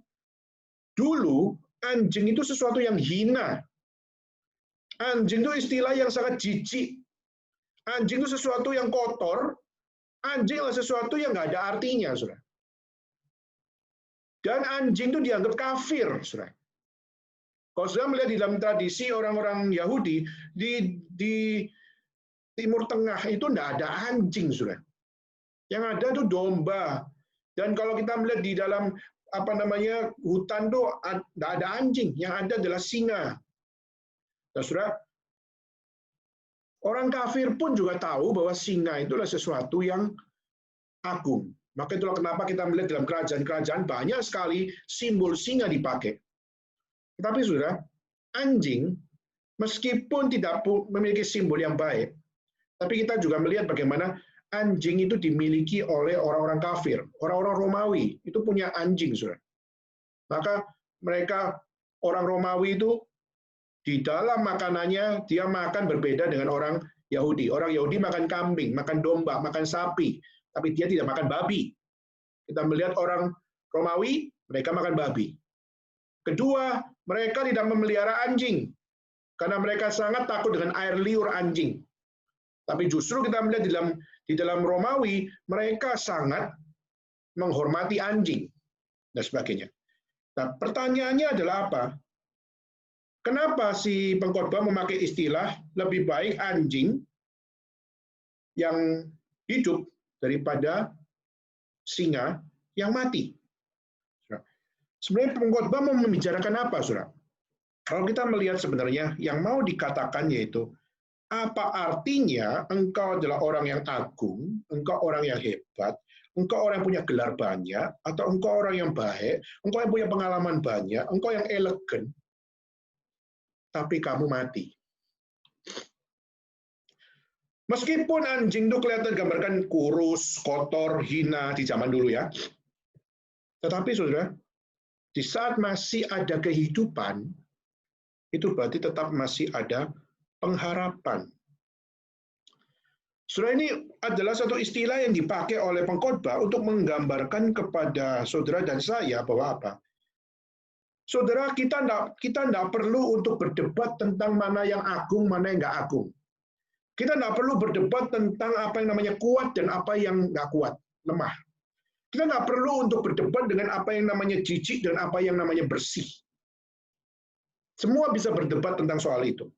dulu, anjing itu sesuatu yang hina. Anjing itu istilah yang sangat jijik. Anjing itu sesuatu yang kotor. Anjing adalah sesuatu yang nggak ada artinya, saudara. Dan anjing itu dianggap kafir, saudara. Kalau saudara melihat di dalam tradisi orang-orang Yahudi, di Timur Tengah itu nggak ada anjing, saudara. Yang ada itu domba. Dan kalau kita melihat di dalam hutan tuh nggak ada anjing, yang ada adalah singa. Nah, saudara, orang kafir pun juga tahu bahwa singa itu adalah sesuatu yang agung. Maka itulah kenapa kita melihat dalam kerajaan-kerajaan banyak sekali simbol singa dipakai. Tetapi saudara, anjing meskipun tidak memiliki simbol yang baik, tapi kita juga melihat bagaimana anjing itu dimiliki oleh orang-orang kafir. Orang-orang Romawi itu punya anjing, saudara. Maka mereka, orang Romawi itu, di dalam makanannya, dia makan berbeda dengan orang Yahudi. Orang Yahudi makan kambing, makan domba, makan sapi. Tapi dia tidak makan babi. Kita melihat orang Romawi, mereka makan babi. Kedua, mereka tidak memelihara anjing. Karena mereka sangat takut dengan air liur anjing. Tapi justru kita melihat di dalam Romawi, mereka sangat menghormati anjing, dan sebagainya. Nah, pertanyaannya adalah apa? Kenapa si pengkhotbah memakai istilah lebih baik anjing yang hidup daripada singa yang mati? Sebenarnya pengkhotbah mau membicarakan apa, saudara? Kalau kita melihat sebenarnya yang mau dikatakan yaitu, apa artinya engkau adalah orang yang agung, engkau orang yang hebat, engkau orang yang punya gelar banyak, atau engkau orang yang baik, engkau yang punya pengalaman banyak, engkau yang elegan, tapi kamu mati. Meskipun anjing itu kelihatan gambarkan kurus, kotor, hina di zaman dulu ya. Tetapi saudara, di saat masih ada kehidupan, itu berarti tetap masih ada pengharapan. Saudara, ini adalah satu istilah yang dipakai oleh pengkhotbah untuk menggambarkan kepada saudara dan saya bahwa apa? Saudara, kita nggak perlu untuk berdebat tentang mana yang agung, mana yang nggak agung. Kita nggak perlu berdebat tentang apa yang namanya kuat dan apa yang nggak kuat, lemah. Kita nggak perlu untuk berdebat dengan apa yang namanya jijik dan apa yang namanya bersih. Semua bisa berdebat tentang soal itu.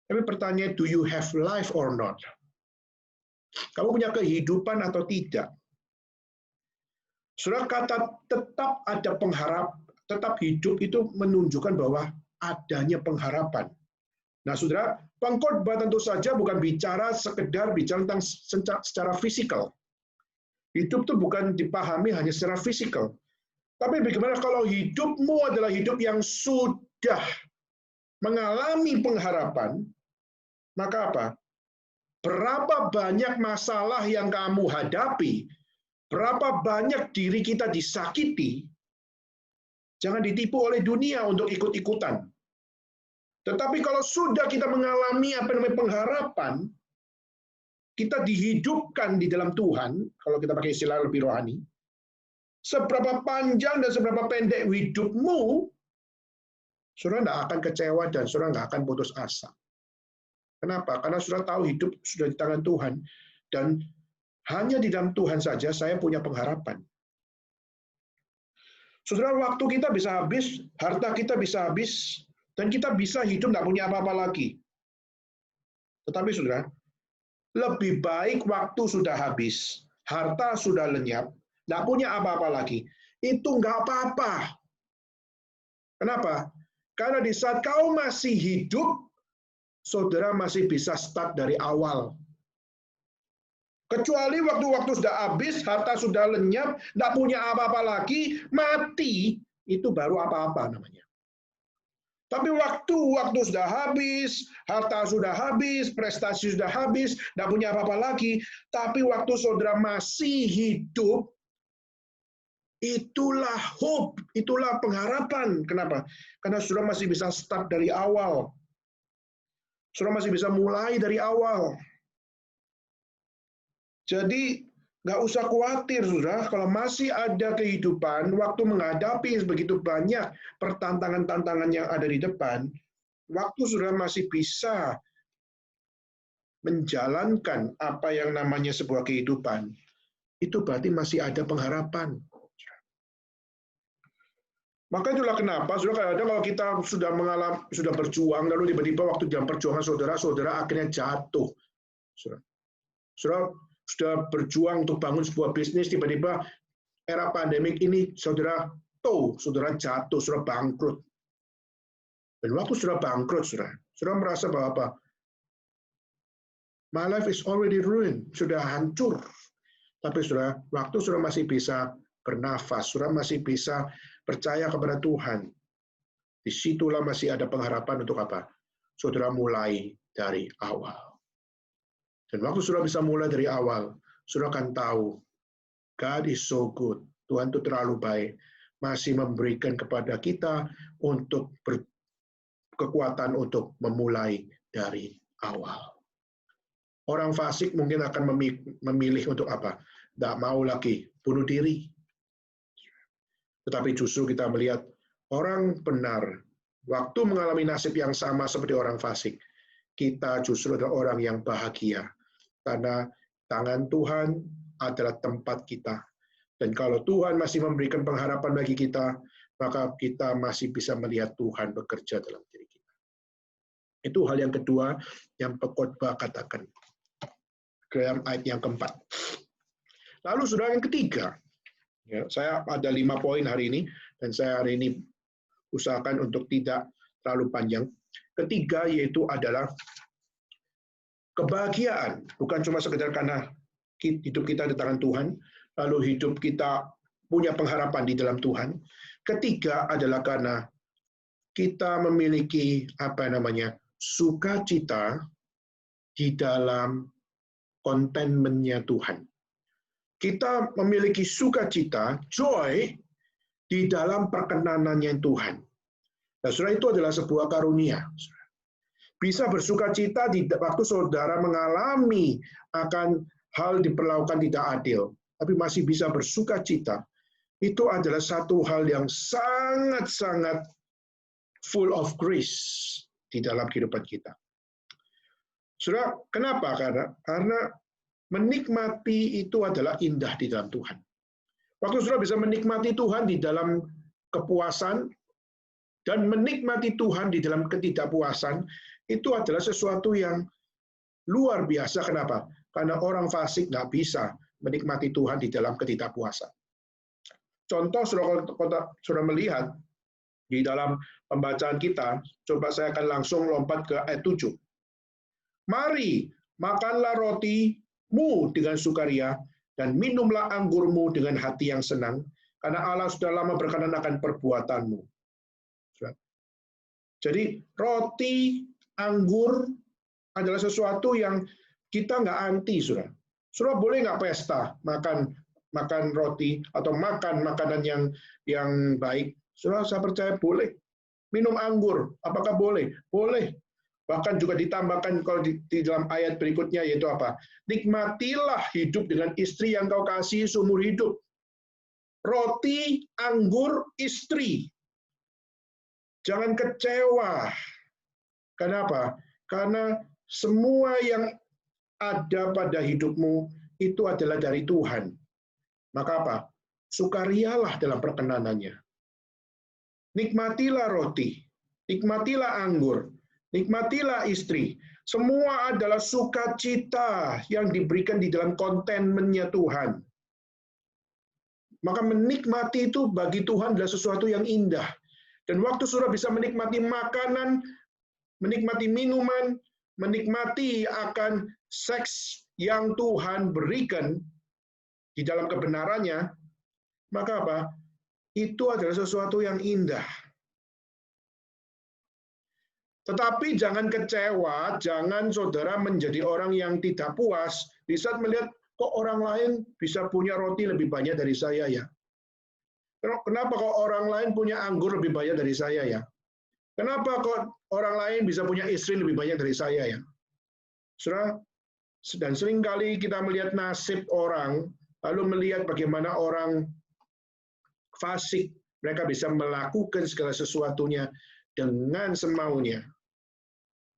Tapi pertanyaan, do you have life or not? Kamu punya kehidupan atau tidak? Saudara, kata tetap ada pengharap, tetap hidup itu menunjukkan bahwa adanya pengharapan. Nah, saudara, pengkhotbah tentu saja bukan sekedar bicara tentang secara fisikal. Hidup itu bukan dipahami hanya secara fisikal. Tapi bagaimana kalau hidupmu adalah hidup yang sudah mengalami pengharapan, maka apa? Berapa banyak masalah yang kamu hadapi, berapa banyak diri kita disakiti, jangan ditipu oleh dunia untuk ikut-ikutan. Tetapi kalau sudah kita mengalami apa namanya pengharapan, kita dihidupkan di dalam Tuhan, kalau kita pakai istilah lebih rohani, seberapa panjang dan seberapa pendek hidupmu, saudara tidak akan kecewa dan saudara nggak akan putus asa. Kenapa? Karena saudara tahu hidup sudah di tangan Tuhan, dan hanya di dalam Tuhan saja saya punya pengharapan. Saudara, waktu kita bisa habis, harta kita bisa habis, dan kita bisa hidup tidak punya apa-apa lagi. Tetapi saudara, lebih baik waktu sudah habis, harta sudah lenyap, tidak punya apa-apa lagi. Itu nggak apa-apa. Kenapa? Karena di saat kau masih hidup, saudara masih bisa start dari awal. Kecuali waktu-waktu sudah habis, harta sudah lenyap, tidak punya apa-apa lagi, mati, itu baru apa-apa namanya. Tapi waktu sudah habis, harta sudah habis, prestasi sudah habis, tidak punya apa-apa lagi, tapi waktu saudara masih hidup, itulah hope, itulah pengharapan. Kenapa? Karena saudara masih bisa start dari awal. Saudara masih bisa mulai dari awal. Jadi, nggak usah khawatir, saudara, kalau masih ada kehidupan, waktu menghadapi begitu banyak pertantangan-tantangan yang ada di depan, waktu saudara masih bisa menjalankan apa yang namanya sebuah kehidupan, itu berarti masih ada pengharapan. Maka itulah kenapa, saudara, kadang-kadang kalau kita sudah berjuang, lalu tiba-tiba waktu jam perjuangan saudara akhirnya jatuh. Saudara sudah berjuang untuk bangun sebuah bisnis, tiba-tiba era pandemik ini saudara jatuh, saudara bangkrut. Dan waktu saudara bangkrut, saudara merasa bahwa apa? My life is already ruined, sudah hancur. Tapi saudara, waktu saudara masih bisa bernafas, saudara masih bisa percaya kepada Tuhan, disitulah masih ada pengharapan untuk apa? Saudara mulai dari awal. Dan waktu saudara bisa mulai dari awal, saudara akan tahu, God is so good. Tuhan itu terlalu baik. Masih memberikan kepada kita untuk kekuatan untuk memulai dari awal. Orang fasik mungkin akan memilih untuk apa? Tidak mau lagi bunuh diri. Tetapi justru kita melihat orang benar, waktu mengalami nasib yang sama seperti orang fasik, kita justru adalah orang yang bahagia. Karena tangan Tuhan adalah tempat kita. Dan kalau Tuhan masih memberikan pengharapan bagi kita, maka kita masih bisa melihat Tuhan bekerja dalam diri kita. Itu hal yang kedua yang pengkhotbah katakan. Dalam ayat yang keempat. Lalu saudara yang ketiga, ya, saya ada 5 poin hari ini, dan saya hari ini usahakan untuk tidak terlalu panjang. Ketiga yaitu adalah kebahagiaan, bukan cuma sekedar karena hidup kita di tangan Tuhan, lalu hidup kita punya pengharapan di dalam Tuhan. Ketiga adalah karena kita memiliki sukacita di dalam contentment-nya Tuhan. Kita memiliki sukacita, joy, di dalam perkenanannya Tuhan. Nah, saudara, itu adalah sebuah karunia. Bisa bersukacita di waktu saudara mengalami akan hal diperlakukan tidak adil, tapi masih bisa bersukacita itu adalah satu hal yang sangat-sangat full of grace di dalam kehidupan kita. Saudara, kenapa? Karena menikmati itu adalah indah di dalam Tuhan. Waktu saudara bisa menikmati Tuhan di dalam kepuasan dan menikmati Tuhan di dalam ketidakpuasan, itu adalah sesuatu yang luar biasa. Kenapa? Karena orang fasik nggak bisa menikmati Tuhan di dalam ketidakpuasan. Contoh, saudara melihat di dalam pembacaan kita, coba saya akan langsung lompat ke ayat 7. Mari, makanlah rotimu dengan sukaria, dan minumlah anggurmu dengan hati yang senang, karena Allah sudah lama berkenan akan perbuatanmu. Jadi, roti, anggur adalah sesuatu yang kita nggak anti, saudara. Saudara boleh nggak pesta, makan roti, atau makan makanan yang baik? Saudara, saya percaya boleh. Minum anggur, apakah boleh? Boleh. Bahkan juga ditambahkan kalau di dalam ayat berikutnya, yaitu apa? Nikmatilah hidup dengan istri yang kau kasih seumur hidup. Roti, anggur, istri. Jangan kecewa. Kenapa? Karena semua yang ada pada hidupmu itu adalah dari Tuhan. Maka apa? Sukarialah dalam perkenanannya. Nikmatilah roti, nikmatilah anggur, nikmatilah istri. Semua adalah sukacita yang diberikan di dalam kontenmennya Tuhan. Maka menikmati itu bagi Tuhan adalah sesuatu yang indah. Dan waktu saudara bisa menikmati makanan, menikmati minuman, menikmati akan seks yang Tuhan berikan di dalam kebenarannya, maka apa? Itu adalah sesuatu yang indah. Tetapi jangan kecewa, jangan saudara menjadi orang yang tidak puas di saat melihat kok orang lain bisa punya roti lebih banyak dari saya ya. Kenapa kok orang lain punya anggur lebih banyak dari saya ya? Kenapa kok orang lain bisa punya istri lebih banyak dari saya ya? Saudara, dan seringkali kita melihat nasib orang, lalu melihat bagaimana orang fasik, mereka bisa melakukan segala sesuatunya dengan semaunya.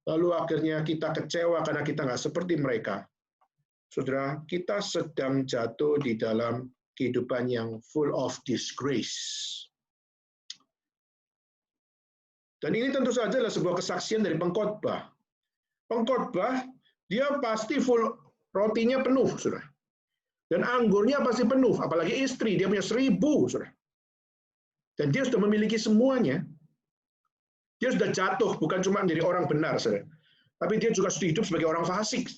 Lalu akhirnya kita kecewa karena kita nggak seperti mereka. Saudara, kita sedang jatuh di dalam kehidupan yang full of disgrace. Dan ini tentu saja adalah sebuah kesaksian dari pengkhotbah. Pengkhotbah, dia pasti full, rotinya penuh, saudara. Dan anggurnya pasti penuh, apalagi istri, dia punya 1000, saudara. Dan dia sudah memiliki semuanya. Dia sudah jatuh, bukan cuma menjadi orang benar, saudara. Tapi dia juga sudah hidup sebagai orang fasik.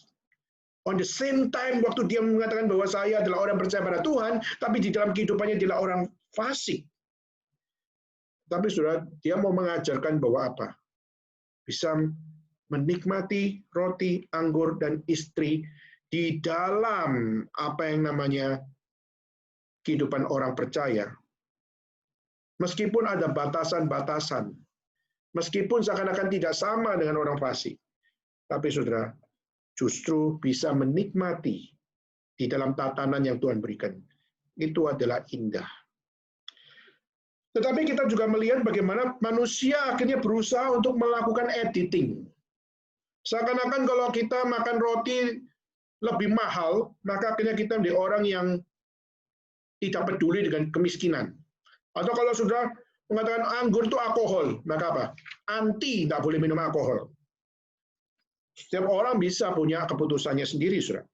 On the same time, waktu dia mengatakan bahwa saya adalah orang percaya pada Tuhan, tapi di dalam kehidupannya dia adalah orang fasik. Tapi saudara, dia mau mengajarkan bahwa apa? Bisa menikmati roti, anggur, dan istri di dalam apa yang namanya kehidupan orang percaya. Meskipun ada batasan-batasan, meskipun seakan-akan tidak sama dengan orang fasik, tapi saudara, justru bisa menikmati di dalam tatanan yang Tuhan berikan. Itu adalah indah. Tetapi kita juga melihat bagaimana manusia akhirnya berusaha untuk melakukan editing. Seakan-akan kalau kita makan roti lebih mahal, maka akhirnya kita menjadi orang yang tidak peduli dengan kemiskinan. Atau kalau sudah mengatakan anggur itu alkohol, maka apa? Anti, tidak boleh minum alkohol. Setiap orang bisa punya keputusannya sendiri, saudara.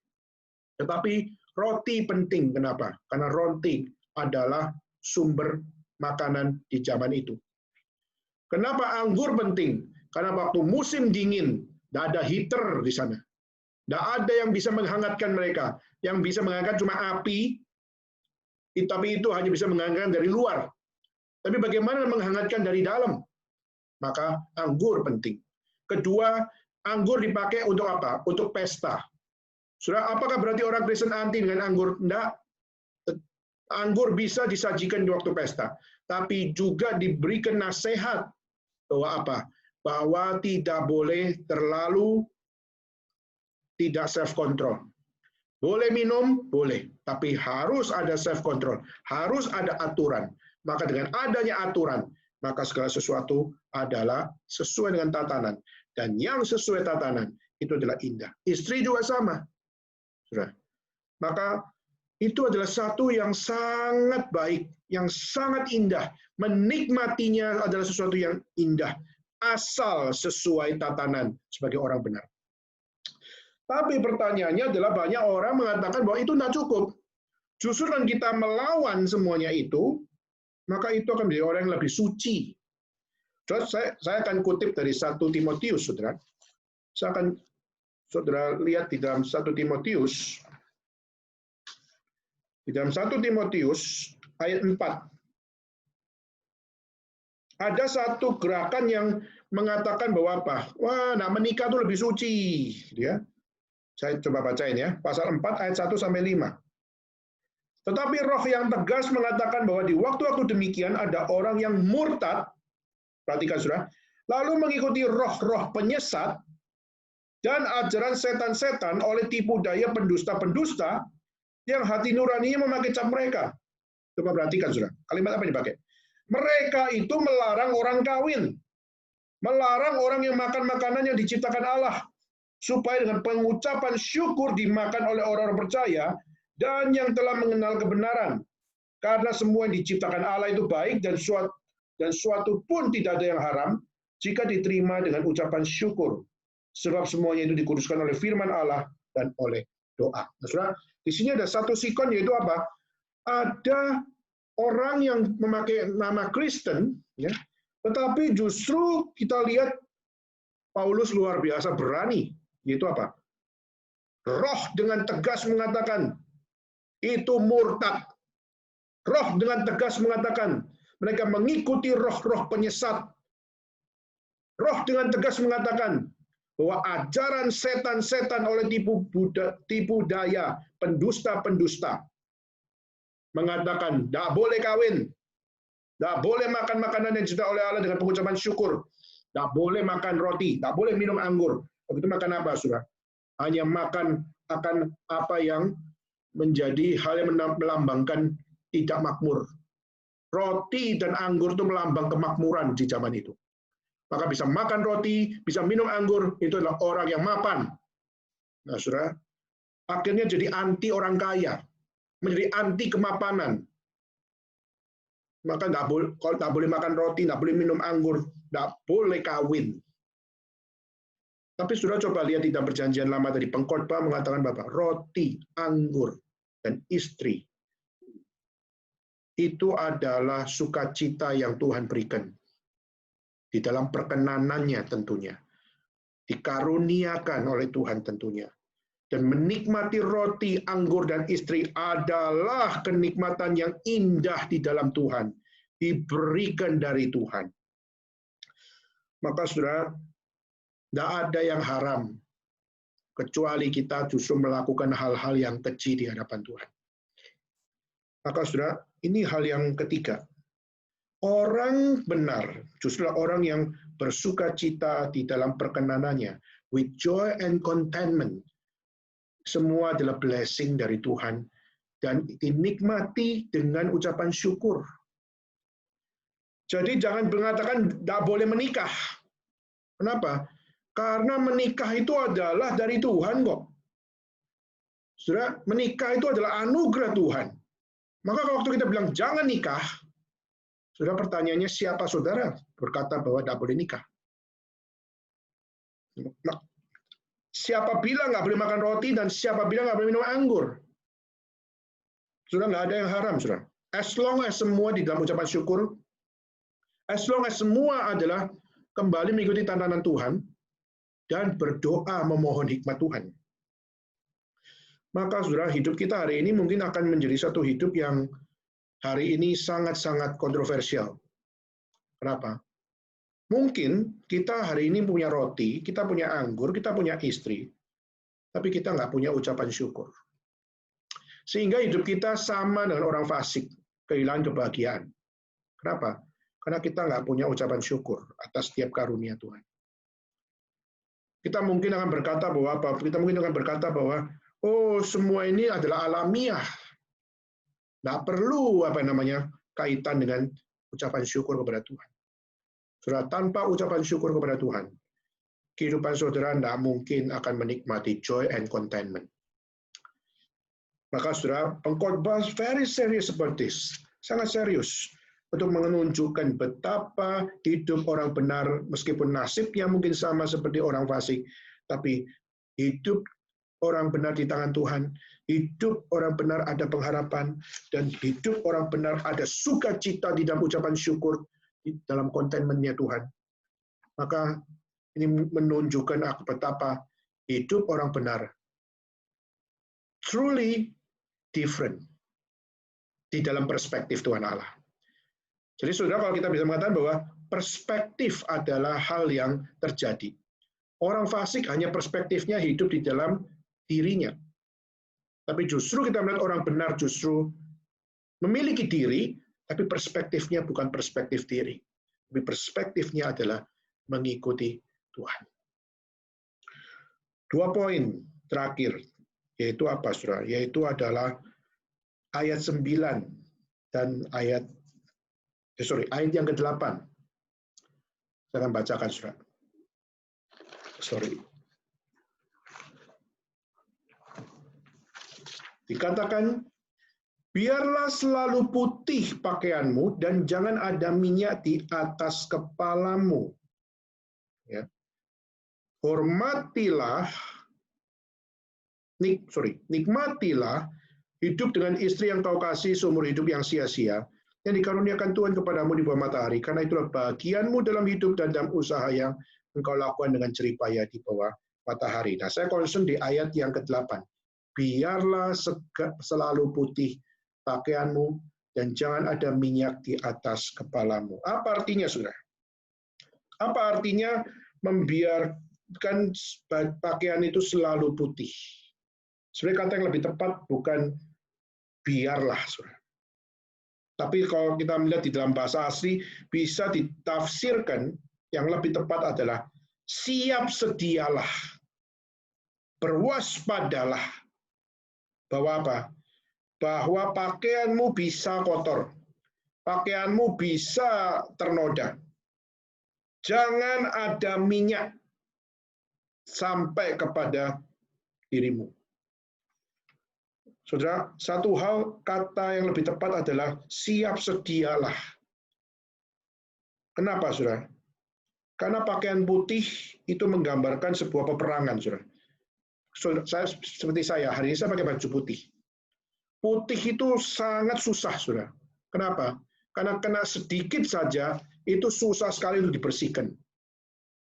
Tetapi roti penting, kenapa? Karena roti adalah sumber makanan di zaman itu. Kenapa anggur penting? Karena waktu musim dingin, tidak ada heater di sana. Tidak ada yang bisa menghangatkan mereka. Yang bisa menghangatkan cuma api, tapi itu hanya bisa menghangatkan dari luar. Tapi bagaimana menghangatkan dari dalam? Maka anggur penting. Kedua, anggur dipakai untuk apa? Untuk pesta. Saudara, apakah berarti orang Kristen anti dengan anggur? Tidak. Anggur bisa disajikan di waktu pesta. Tapi juga diberikan nasihat bahwa apa? Bahwa tidak boleh terlalu tidak self-control. Boleh minum, boleh. Tapi harus ada self-control. Harus ada aturan. Maka dengan adanya aturan, maka segala sesuatu adalah sesuai dengan tatanan. Dan yang sesuai tatanan, itu adalah indah. Istri juga sama. Saudara. Maka itu adalah satu yang sangat baik, yang sangat indah. Menikmatinya adalah sesuatu yang indah. Asal sesuai tatanan sebagai orang benar. Tapi pertanyaannya adalah banyak orang mengatakan bahwa itu tidak cukup. Justru dengan kita melawan semuanya itu, maka itu akan menjadi orang yang lebih suci. Saya akan kutip dari 1 Timotius, saudara. Saya akan saudara lihat di dalam 1 Timotius. Di dalam 1 Timotius ayat 4. Ada satu gerakan yang mengatakan bahwa apa? Wah, nah menikah itu lebih suci. Ya. Saya coba bacain ya, pasal 4 ayat 1 sampai 5. Tetapi roh yang tegas mengatakan bahwa di waktu-waktu demikian ada orang yang murtad, perhatikan saudara, lalu mengikuti roh-roh penyesat dan ajaran setan-setan oleh tipu daya pendusta-pendusta yang hati nuraninya memakai cap mereka. Coba perhatikan saudara, kalimat apa yang dipakai? Mereka itu melarang orang kawin, melarang orang yang makan makanan yang diciptakan Allah, supaya dengan pengucapan syukur dimakan oleh orang-orang percaya dan yang telah mengenal kebenaran. Karena semua yang diciptakan Allah itu baik dan suatu pun tidak ada yang haram jika diterima dengan ucapan syukur. Sebab semuanya itu dikuduskan oleh firman Allah dan oleh doa. Nah, saudara, di sini ada satu sikon, yaitu apa? Ada orang yang memakai nama Kristen, ya, tetapi justru kita lihat Paulus luar biasa berani. Yaitu apa? Roh dengan tegas mengatakan, itu murtad. Roh dengan tegas mengatakan, mereka mengikuti roh-roh penyesat. Roh dengan tegas mengatakan, bahwa ajaran setan-setan oleh tipu daya pendusta-pendusta mengatakan, tidak boleh kawin, tidak boleh makan makanan yang diciptakan oleh Allah dengan pengucapan syukur, tidak boleh makan roti, tidak boleh minum anggur. Begitu makan apa, saudara? Hanya makan akan apa yang menjadi hal yang melambangkan tidak makmur. Roti dan anggur itu melambang kemakmuran di zaman itu. Maka bisa makan roti, bisa minum anggur, itu adalah orang yang mapan. Nah, saudara, akhirnya jadi anti orang kaya, menjadi anti kemapanan. Maka kalau tidak boleh makan roti, tidak boleh minum anggur, tidak boleh kawin. Tapi sudah coba lihat di dalam perjanjian lama tadi, pengkhotbah mengatakan Bapak, roti, anggur, dan istri. Itu adalah sukacita yang Tuhan berikan. Di dalam perkenanannya tentunya. Dikaruniakan oleh Tuhan tentunya. Dan menikmati roti, anggur, dan istri adalah kenikmatan yang indah di dalam Tuhan. Diberikan dari Tuhan. Maka saudara, tidak ada yang haram, kecuali kita justru melakukan hal-hal yang keji di hadapan Tuhan. Maka saudara, ini hal yang ketiga. Orang benar, justru orang yang bersuka cita di dalam perkenanannya, with joy and contentment. Semua adalah blessing dari Tuhan, dan dinikmati dengan ucapan syukur. Jadi jangan mengatakan tidak boleh menikah. Kenapa? Karena menikah itu adalah dari Tuhan kok. Saudara, menikah itu adalah anugerah Tuhan. Maka kalau waktu kita bilang jangan nikah, saudara, pertanyaannya siapa saudara berkata bahwa tidak boleh nikah? Siapa bilang nggak boleh makan roti dan siapa bilang nggak boleh minum anggur? Saudara, nggak ada yang haram, saudara. As long as semua di dalam ucapan syukur, as long as semua adalah kembali mengikuti tatanan Tuhan, dan berdoa memohon hikmat Tuhan. Maka saudara, hidup kita hari ini mungkin akan menjadi satu hidup yang hari ini sangat-sangat kontroversial. Kenapa? Mungkin kita hari ini punya roti, kita punya anggur, kita punya istri, tapi kita nggak punya ucapan syukur. Sehingga hidup kita sama dengan orang fasik, kehilangan kebahagiaan. Kenapa? Karena kita nggak punya ucapan syukur atas setiap karunia Tuhan. Kita mungkin akan berkata bahwa oh semua ini adalah alamiah. Nggak perlu kaitan dengan ucapan syukur kepada Tuhan. Saudara, tanpa ucapan syukur kepada Tuhan, kehidupan saudara tidak mungkin akan menikmati joy and contentment. Maka saudara, pengkhotbah very serious about this. Sangat serius. Untuk menunjukkan betapa hidup orang benar, meskipun nasibnya mungkin sama seperti orang fasik, tapi hidup orang benar di tangan Tuhan, hidup orang benar ada pengharapan, dan hidup orang benar ada sukacita di dalam ucapan syukur, di dalam contentment-nya Tuhan. Maka ini menunjukkan betapa hidup orang benar truly different di dalam perspektif Tuhan Allah. Jadi saudara, kalau kita bisa mengatakan bahwa perspektif adalah hal yang terjadi. Orang fasik hanya perspektifnya hidup di dalam dirinya. Tapi justru kita melihat orang benar justru memiliki diri, tapi perspektifnya bukan perspektif diri. Tapi perspektifnya adalah mengikuti Tuhan. 2 poin terakhir, yaitu apa, saudara? Yaitu adalah ayat 9 dan ayat yang ke-8. Saya akan bacakan, saudara. Dikatakan, biarlah selalu putih pakaianmu dan jangan ada minyak di atas kepalamu. Ya. Nikmatilah hidup dengan istri yang kau kasih seumur hidup yang sia-sia, yang dikaruniakan Tuhan kepadamu di bawah matahari, karena itulah bagianmu dalam hidup dan dalam usaha yang engkau lakukan dengan jerih payah di bawah matahari. Nah, saya concern di ayat yang ke-8. Biarlah selalu putih pakaianmu dan jangan ada minyak di atas kepalamu. Apa artinya, saudara? Apa artinya membiarkan pakaian itu selalu putih? Sebenarnya kata yang lebih tepat bukan biarlah, saudara. Tapi kalau kita melihat di dalam bahasa asli, bisa ditafsirkan yang lebih tepat adalah siap sedialah, berwaspadalah. Bahwa apa? Bahwa pakaianmu bisa kotor, pakaianmu bisa ternoda. Jangan ada minyak sampai kepada dirimu. Saudara, satu hal kata yang lebih tepat adalah siap sedialah. Kenapa, saudara? Karena pakaian putih itu menggambarkan sebuah peperangan, saudara. Seperti saya, hari ini saya pakai baju putih. Putih itu sangat susah, saudara. Kenapa? Karena kena sedikit saja, itu susah sekali untuk dibersihkan.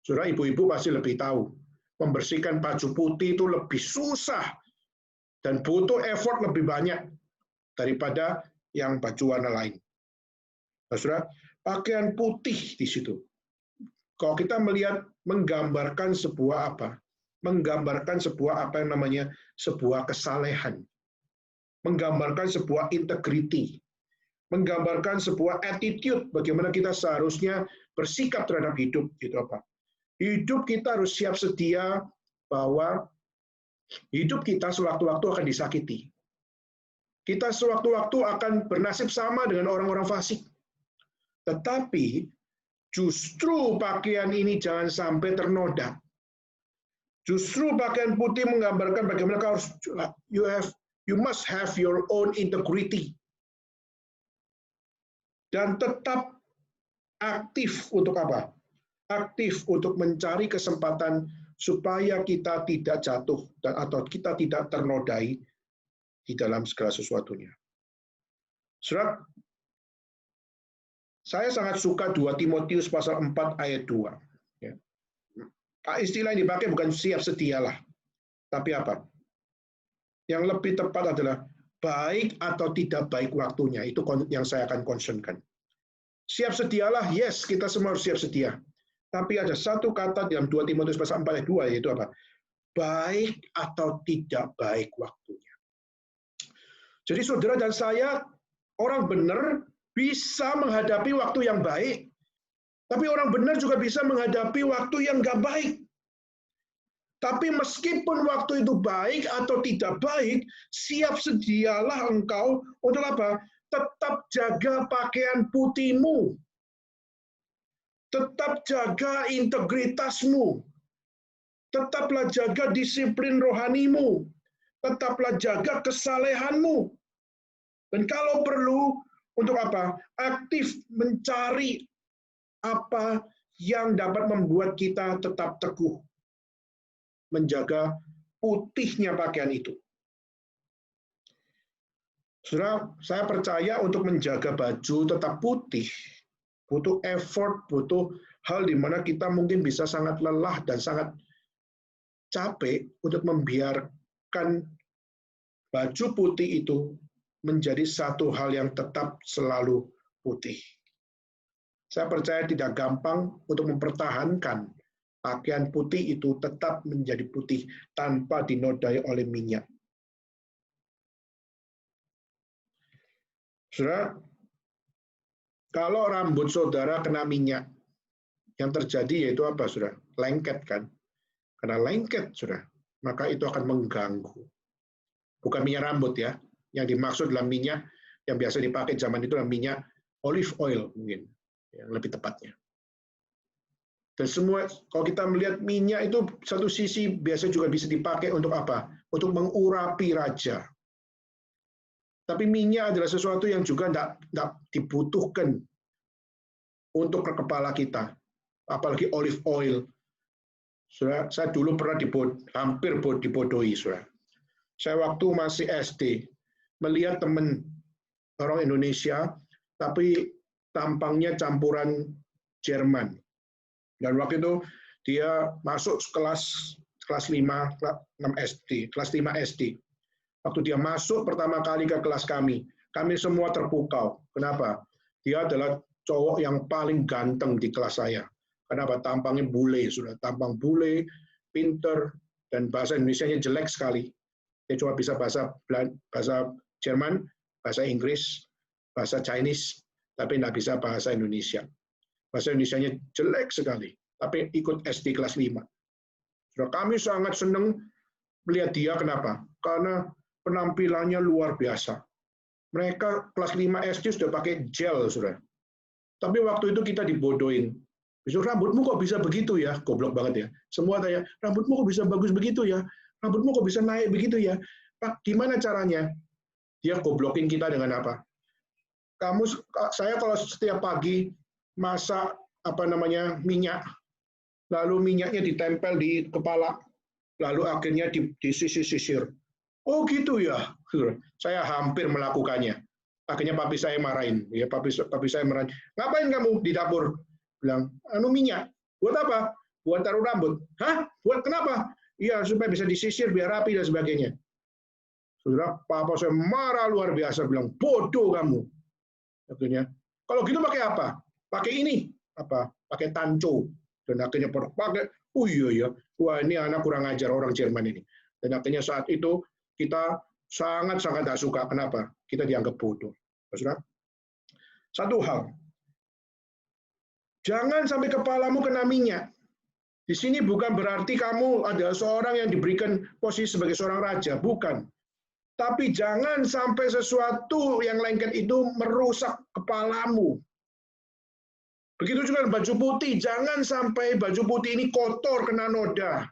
Saudara, ibu-ibu pasti lebih tahu. Membersihkan baju putih itu lebih susah dan butuh effort lebih banyak daripada yang baju warna lain. Nah, saudara, pakaian putih di situ. Kalau kita melihat menggambarkan sebuah apa? Menggambarkan sebuah apa yang namanya sebuah kesalehan. Menggambarkan sebuah integrity. Menggambarkan sebuah attitude bagaimana kita seharusnya bersikap terhadap hidup. Gitu apa? Hidup kita harus siap sedia bahwa hidup kita sewaktu-waktu akan disakiti. Kita sewaktu-waktu akan bernasib sama dengan orang-orang fasik. Tetapi justru pakaian ini jangan sampai ternoda. Justru pakaian putih menggambarkan bagaimana kau harus you must have your own integrity. Dan tetap aktif untuk apa? Aktif untuk mencari kesempatan supaya kita tidak jatuh atau kita tidak ternodai di dalam segala sesuatunya. Saudara, saya sangat suka 2 Timotius pasal 4 ayat 2. Ya. Istilah yang dipakai bukan siap sedialah, tapi apa? Yang lebih tepat adalah baik atau tidak baik waktunya. Itu yang saya akan concernkan. Siap sedialah, yes, kita semua harus siap sedia. Tapi ada satu kata dalam 2 Timotius pasal 4 ayat 2, yaitu apa? Baik atau tidak baik waktunya. Jadi saudara dan saya, orang benar bisa menghadapi waktu yang baik. Tapi orang benar juga bisa menghadapi waktu yang nggak baik. Tapi meskipun waktu itu baik atau tidak baik, siap sedialah engkau untuk apa? Tetap jaga pakaian putihmu. Tetap jaga integritasmu. Tetaplah jaga disiplin rohanimu. Tetaplah jaga kesalehanmu. Dan kalau perlu, untuk apa? Aktif mencari apa yang dapat membuat kita tetap teguh. Menjaga putihnya pakaian itu. Saudara, saya percaya untuk menjaga baju tetap putih, butuh effort, butuh hal di mana kita mungkin bisa sangat lelah dan sangat capek untuk membiarkan baju putih itu menjadi satu hal yang tetap selalu putih. Saya percaya tidak gampang untuk mempertahankan pakaian putih itu tetap menjadi putih tanpa dinodai oleh minyak. Saudara, kalau rambut saudara kena minyak, yang terjadi yaitu apa, saudara? Lengket kan? Karena lengket, saudara, maka itu akan mengganggu. Bukan minyak rambut ya, yang dimaksud adalah minyak yang biasa dipakai zaman itu adalah minyak olive oil mungkin, yang lebih tepatnya. Dan semua, kalau kita melihat minyak itu satu sisi biasa juga bisa dipakai untuk apa? Untuk mengurapi raja. Tapi minyak adalah sesuatu yang juga tidak dibutuhkan untuk ke kepala kita. Apalagi olive oil. Saya dulu pernah hampir dibodohi. Saya waktu masih SD, melihat teman orang Indonesia, tapi tampangnya campuran Jerman. Dan waktu itu dia masuk kelas 5, 6 SD, kelas 5 SD. Waktu dia masuk pertama kali ke kelas kami semua terpukau. Kenapa? Dia adalah cowok yang paling ganteng di kelas saya. Kenapa? Tampangnya bule, sudah tampang bule, pinter, dan bahasa Indonesianya jelek sekali. Dia cuma bisa bahasa Jerman, bahasa Inggris, bahasa Chinese, tapi tidak bisa bahasa Indonesia. Bahasa Indonesianya jelek sekali, tapi ikut SD kelas 5. Sudah kami sangat senang melihat dia, kenapa? Karena penampilannya luar biasa. Mereka kelas 5 SD sudah pakai gel, sudah. Tapi waktu itu kita dibodohin. Besok rambutmu kok bisa begitu ya? Goblok banget ya. Semua tanya, rambutmu kok bisa bagus begitu ya? Rambutmu kok bisa naik begitu ya? Pak, gimana caranya? Dia goblokin kita dengan apa? Saya kalau setiap pagi masak minyak, lalu minyaknya ditempel di kepala, lalu akhirnya disisir-sisir. Oh gitu ya, saya hampir melakukannya. Akhirnya papi saya marahin, ya papi saya marahin. Ngapain kamu di dapur? Bilang, minyak. Buat apa? Buat taruh rambut. Hah? Buat kenapa? Iya, supaya bisa disisir biar rapi dan sebagainya. Saudara, papa saya marah luar biasa, bilang bodoh kamu. Akhirnya, kalau gitu pakai apa? Pakai ini, pakai tanco. Dan akhirnya pakai, oh iya, wah ini anak kurang ajar orang Jerman ini. Dan akhirnya saat itu kita sangat-sangat tidak suka. Kenapa? Kita dianggap bodoh. Saudara, satu hal, jangan sampai kepalamu kena minyak. Di sini bukan berarti kamu adalah seorang yang diberikan posisi sebagai seorang raja, bukan. Tapi jangan sampai sesuatu yang lengket itu merusak kepalamu. Begitu juga baju putih, jangan sampai baju putih ini kotor kena noda.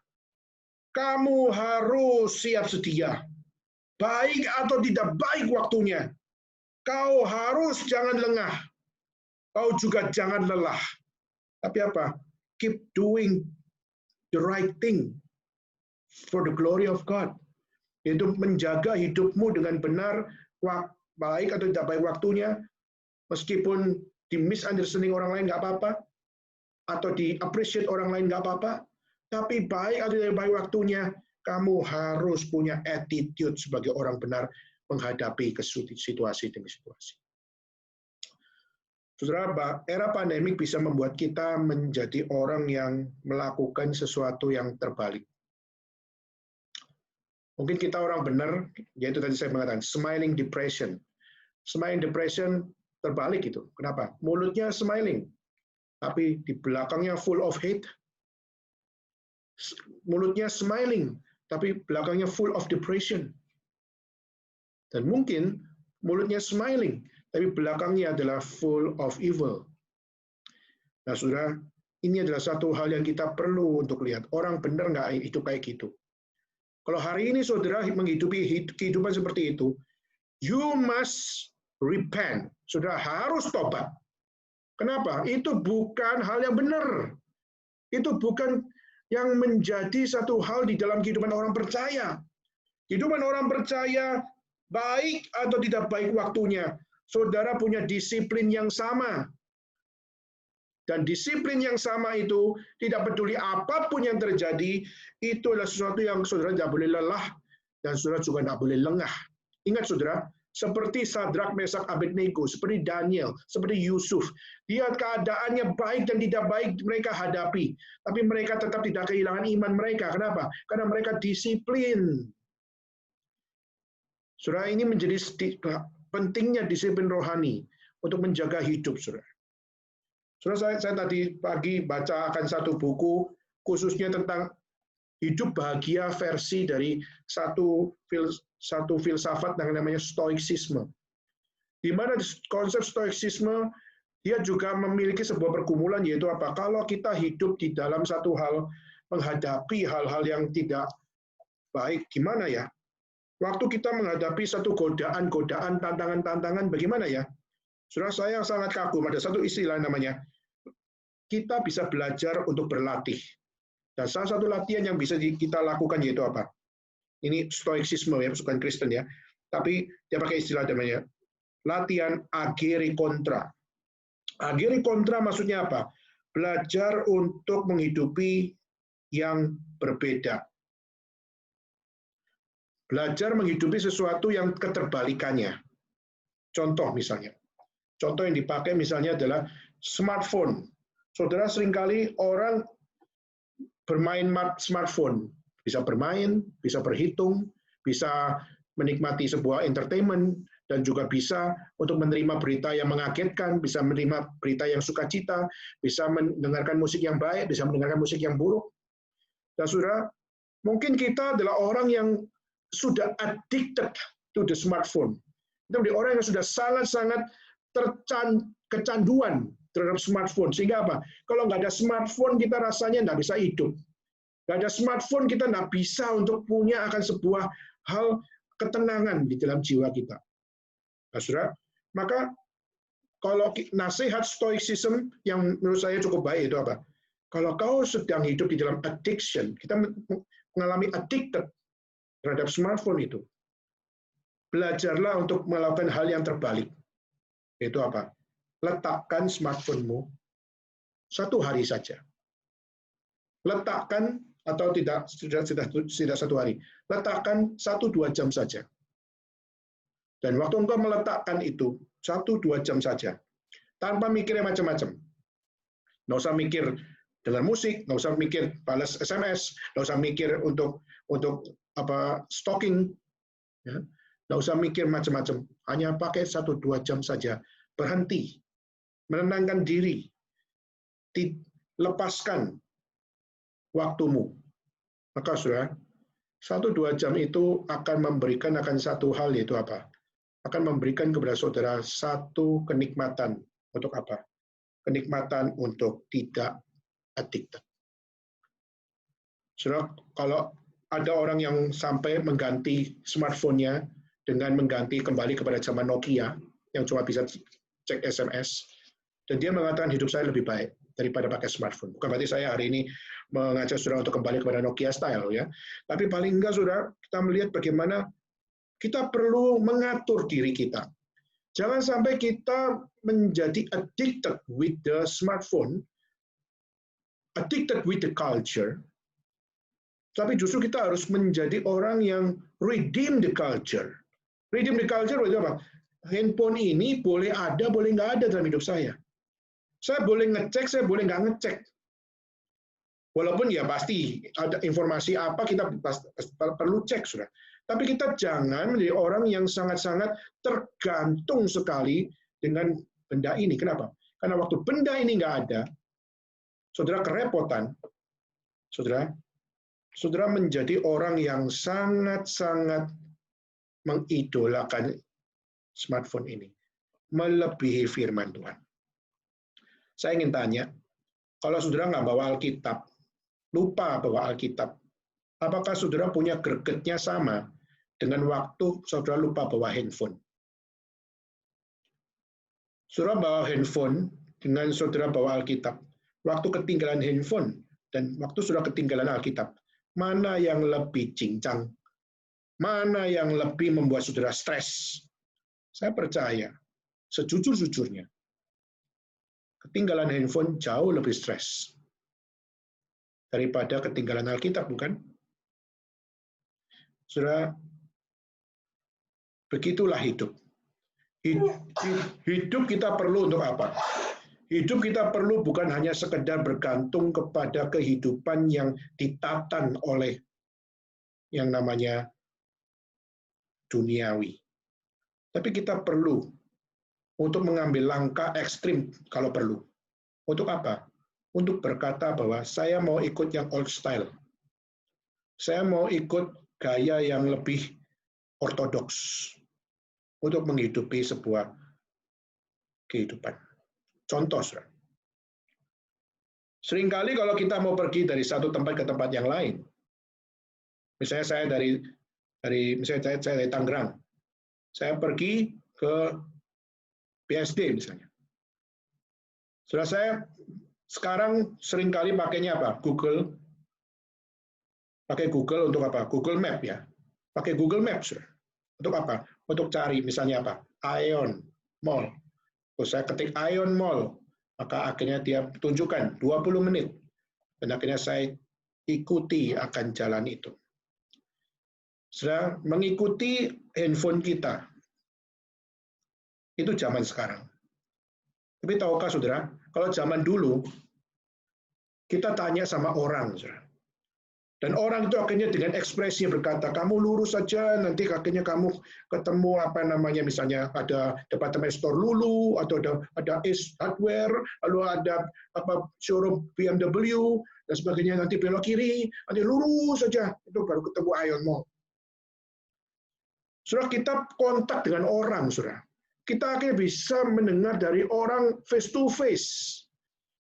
Kamu harus siap sedia. Baik atau tidak baik waktunya. Kau harus jangan lengah. Kau juga jangan lelah. Tapi apa? Keep doing the right thing for the glory of God. Yaitu menjaga hidupmu dengan benar, baik atau tidak baik waktunya, meskipun di misunderstanding orang lain nggak apa-apa, atau di appreciate orang lain nggak apa-apa, tapi baik atau tidak baik waktunya, kamu harus punya attitude sebagai orang benar menghadapi situasi demi situasi. Saudara, era pandemik bisa membuat kita menjadi orang yang melakukan sesuatu yang terbalik. Mungkin kita orang benar, yaitu tadi saya mengatakan, smiling depression. Smiling depression terbalik itu. Kenapa? Mulutnya smiling, tapi di belakangnya full of hate. mulutnya smiling, tapi belakangnya full of depression. Dan mungkin mulutnya smiling, tapi belakangnya adalah full of evil. Nah, saudara, ini adalah satu hal yang kita perlu untuk lihat. Orang benar nggak hidup kayak gitu? Kalau hari ini saudara menghidupi kehidupan seperti itu, you must repent. Saudara harus tobat. Kenapa? Itu bukan hal yang benar. Itu bukan yang menjadi satu hal di dalam kehidupan orang percaya. Kehidupan orang percaya, baik atau tidak baik waktunya, saudara punya disiplin yang sama. Dan disiplin yang sama itu, tidak peduli apapun yang terjadi, itu adalah sesuatu yang saudara tidak boleh lelah, dan saudara juga tidak boleh lengah. Ingat saudara, seperti Sadrak, Mesak, Abednego, seperti Daniel, seperti Yusuf, dia keadaannya baik dan tidak baik mereka hadapi, tapi mereka tetap tidak kehilangan iman mereka. Kenapa? Karena mereka disiplin. Saudara, ini menjadi pentingnya disiplin rohani untuk menjaga hidup, saudara. Saudara, saya tadi pagi baca akan satu buku khususnya tentang hidup bahagia versi dari satu filsafat yang namanya stoicisme. Di mana konsep stoicisme dia juga memiliki sebuah pergumulan, yaitu apa? Kalau kita hidup di dalam satu hal, menghadapi hal-hal yang tidak baik, gimana ya? Waktu kita menghadapi satu godaan-godaan, tantangan-tantangan, bagaimana ya? Saudara, saya sangat kagum, ada satu istilah namanya, kita bisa belajar untuk berlatih. Dan salah satu latihan yang bisa kita lakukan yaitu apa? Ini stoicisme ya, bukan Kristen ya. Tapi dia pakai istilah namanya latihan agere contra. Agere contra maksudnya apa? Belajar untuk menghidupi yang berbeda. Belajar menghidupi sesuatu yang keterbalikannya. Contoh misalnya. Contoh yang dipakai misalnya adalah smartphone. Saudara, seringkali orang bermain smartphone. Bisa bermain, bisa berhitung, bisa menikmati sebuah entertainment, dan juga bisa untuk menerima berita yang mengagetkan, bisa menerima berita yang sukacita, bisa mendengarkan musik yang baik, bisa mendengarkan musik yang buruk. Dan saudara, mungkin kita adalah orang yang sudah addicted to the smartphone. Kita menjadi orang yang sudah sangat-sangat kecanduan terhadap smartphone. Sehingga apa? Kalau nggak ada smartphone, kita rasanya nggak bisa hidup. Nggak ada smartphone, kita nggak bisa untuk punya akan sebuah hal ketenangan di dalam jiwa kita. Nah, saudara, maka kalau nasihat stoicism yang menurut saya cukup baik itu apa? Kalau kau sedang hidup di dalam addiction, kita mengalami addicted terhadap smartphone itu, belajarlah untuk melakukan hal yang terbalik. Yaitu apa? Letakkan smartphone-mu 1 hari saja. Letakkan, atau tidak 1 hari, letakkan 1-2 jam saja. Dan waktu engkau meletakkan itu 1-2 jam saja, tanpa mikir yang macam-macam. Nggak usah mikir dengar musik, nggak usah mikir balas SMS, nggak usah mikir untuk stalking, ya. Nggak usah mikir macam-macam. Hanya pakai 1-2 jam saja. Berhenti, menenangkan diri, lepaskan waktumu. Maka saudara, 1-2 jam itu akan memberikan satu hal, yaitu apa? Akan memberikan kepada saudara satu kenikmatan. Untuk apa? Kenikmatan untuk tidak addicted. Saudara, kalau ada orang yang sampai mengganti smartphone-nya dengan mengganti kembali kepada zaman Nokia, yang cuma bisa cek SMS, dan dia mengatakan hidup saya lebih baik daripada pakai smartphone. Bukan berarti saya hari ini mengajak saudara untuk kembali kepada Nokia style, ya. Tapi paling enggak, saudara, kita melihat bagaimana kita perlu mengatur diri kita. Jangan sampai kita menjadi addicted with the smartphone, addicted with the culture, tapi justru kita harus menjadi orang yang redeem the culture. Redeem the culture itu apa? Handphone ini boleh ada, boleh nggak ada dalam hidup saya. Saya boleh ngecek, saya boleh nggak ngecek. Walaupun ya pasti ada informasi apa kita perlu cek, sudah. Tapi kita jangan menjadi orang yang sangat-sangat tergantung sekali dengan benda ini. Kenapa? Karena waktu benda ini nggak ada, saudara kerepotan, saudara, saudara menjadi orang yang sangat-sangat mengidolakan smartphone ini, melebihi firman Tuhan. Saya ingin tanya, kalau saudara nggak bawa Alkitab, lupa bawa Alkitab, apakah saudara punya gregetnya sama dengan waktu saudara lupa bawa handphone? Saudara bawa handphone dengan saudara bawa Alkitab. Waktu ketinggalan handphone dan waktu saudara ketinggalan Alkitab, mana yang lebih cincang? Mana yang lebih membuat saudara stres? Saya percaya, sejujur-jujurnya, ketinggalan handphone jauh lebih stres daripada ketinggalan Alkitab, bukan? Saudara, begitulah hidup. Hidup kita perlu untuk apa? Hidup kita perlu bukan hanya sekedar bergantung kepada kehidupan yang ditatan oleh yang namanya duniawi. Tapi kita perlu untuk mengambil langkah ekstrim kalau perlu. Untuk apa? Untuk berkata bahwa saya mau ikut yang old style. Saya mau ikut gaya yang lebih ortodoks untuk menghidupi sebuah kehidupan. Contoh, saudara. Seringkali kalau kita mau pergi dari satu tempat ke tempat yang lain, misalnya saya dari Tangerang, saya pergi ke BSD misalnya. Saudara, saya sekarang seringkali pakainya apa? Pakai Google untuk apa? Google Map ya. Pakai Google Maps, saudara. Untuk apa? Untuk cari misalnya apa? Ion Mall. Terus saya ketik Ion Mall, maka akhirnya dia tunjukkan 20 menit. Dan akhirnya saya ikuti akan jalan itu. Saudara, mengikuti handphone kita, itu zaman sekarang. Tapi tahukah saudara, kalau zaman dulu, kita tanya sama orang, saudara. Dan orang itu akhirnya dengan ekspresi berkata, kamu lurus saja, nanti akhirnya kamu ketemu misalnya ada departemen store Lulu, atau ada Ace Hardware, lalu ada showroom BMW, dan sebagainya, nanti belok kiri, nanti lurus saja, itu baru ketemu Ion Mall. Saudara, kita kontak dengan orang, saudara. Kita akhirnya bisa mendengar dari orang face to face.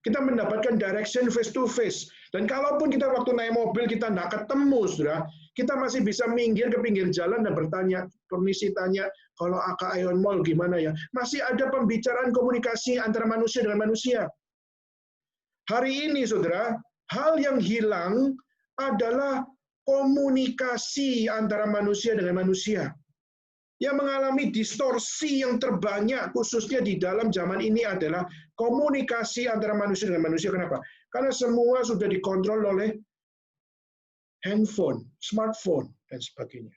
Kita mendapatkan direction face to face. Dan kalaupun kita waktu naik mobil kita nggak ketemu, saudara, kita masih bisa minggir ke pinggir jalan dan bertanya, permisi tanya, kalau ke Ion Mall gimana ya? Masih ada pembicaraan komunikasi antara manusia dengan manusia. Hari ini, saudara, hal yang hilang adalah komunikasi antara manusia dengan manusia. Yang mengalami distorsi yang terbanyak khususnya di dalam zaman ini adalah komunikasi antara manusia dengan manusia. Kenapa? Karena semua sudah dikontrol oleh handphone, smartphone, dan sebagainya.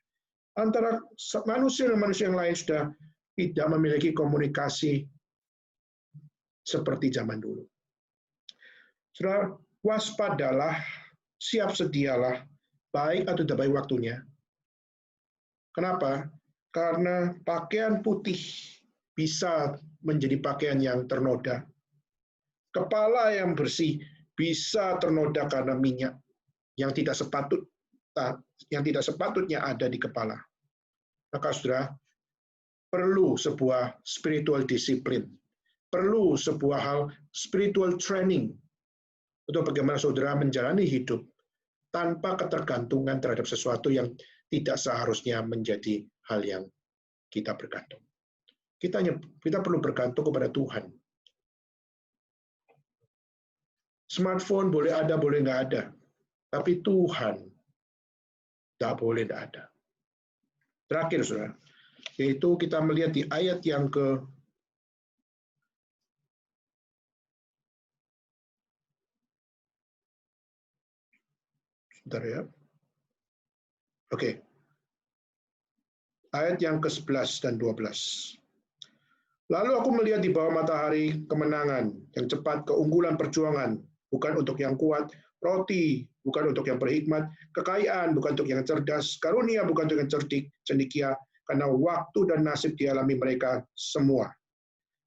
Antara manusia dan manusia yang lain sudah tidak memiliki komunikasi seperti zaman dulu. Saudara, waspadalah, siap sedialah, baik atau tidak baik waktunya. Kenapa? Karena pakaian putih bisa menjadi pakaian yang ternoda. Kepala yang bersih bisa ternoda karena minyak yang tidak sepatutnya ada di kepala. Maka saudara, perlu sebuah spiritual disiplin, perlu sebuah hal spiritual training untuk bagaimana saudara menjalani hidup tanpa ketergantungan terhadap sesuatu yang tidak seharusnya menjadi hal yang kita bergantung. Kita perlu bergantung kepada Tuhan. Smartphone boleh ada, boleh nggak ada. Tapi Tuhan tak boleh nggak ada. Terakhir, saudara, yaitu kita melihat di ayat yang sebentar ya. Oke. Ayat yang ke-11 dan 12. Lalu aku melihat di bawah matahari kemenangan, yang cepat, keunggulan perjuangan, bukan untuk yang kuat, roti, bukan untuk yang berhikmat, kekayaan, bukan untuk yang cerdas, karunia, bukan untuk yang cerdik, cendekia, karena waktu dan nasib dialami mereka semua.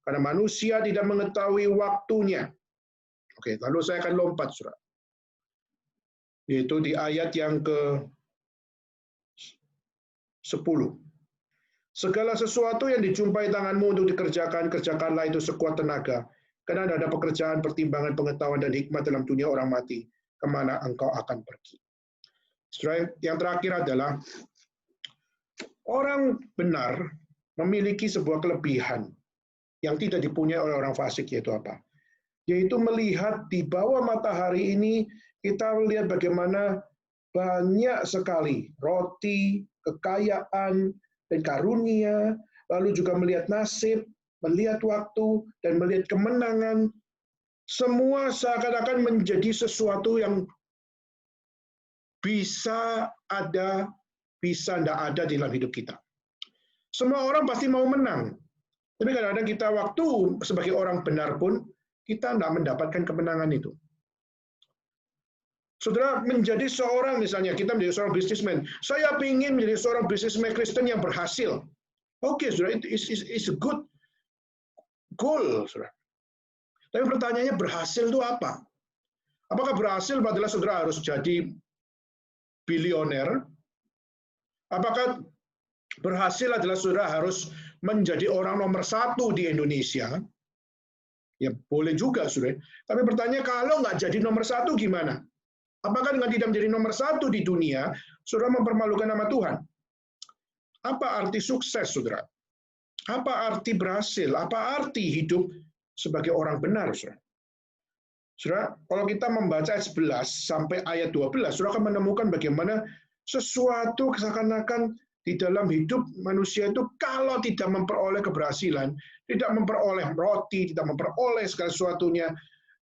Karena manusia tidak mengetahui waktunya. Oke, lalu saya akan lompat, saudara. yaitu di ayat yang ke-10. Segala sesuatu yang dijumpai tanganmu untuk dikerjakan, kerjakanlah itu sekuat tenaga. Karena ada pekerjaan, pertimbangan, pengetahuan, dan hikmat dalam dunia orang mati. Kemana engkau akan pergi. Yang terakhir adalah, orang benar memiliki sebuah kelebihan yang tidak dipunyai oleh orang fasik, yaitu apa? Yaitu melihat di bawah matahari ini, kita melihat bagaimana banyak sekali roti, kekayaan, dan karunia, lalu juga melihat nasib, melihat waktu, dan melihat kemenangan, semua seakan-akan menjadi sesuatu yang bisa ada, bisa tidak ada di dalam hidup kita. Semua orang pasti mau menang, tapi kadang-kadang kita waktu sebagai orang benar pun, kita tidak mendapatkan kemenangan itu. Saudara, menjadi seorang, misalnya kita menjadi seorang bisnismen, saya ingin menjadi seorang bisnismen Kristen yang berhasil. Oke, saudara, it's a good goal, saudara. Tapi pertanyaannya, berhasil itu apa? Apakah berhasil adalah saudara harus jadi bilioner? Apakah berhasil adalah saudara harus menjadi orang nomor 1 di Indonesia? Ya boleh juga, saudara. Tapi pertanyaannya, kalau nggak jadi nomor 1 gimana? Apakah dengan tidak menjadi nomor 1 di dunia, saudara mempermalukan nama Tuhan? Apa arti sukses, saudara? Apa arti berhasil? Apa arti hidup sebagai orang benar, saudara? Saudara, kalau kita membaca ayat 11 sampai ayat 12, saudara akan menemukan bagaimana sesuatu seakan-akan di dalam hidup manusia itu kalau tidak memperoleh keberhasilan, tidak memperoleh roti, tidak memperoleh segala sesuatunya,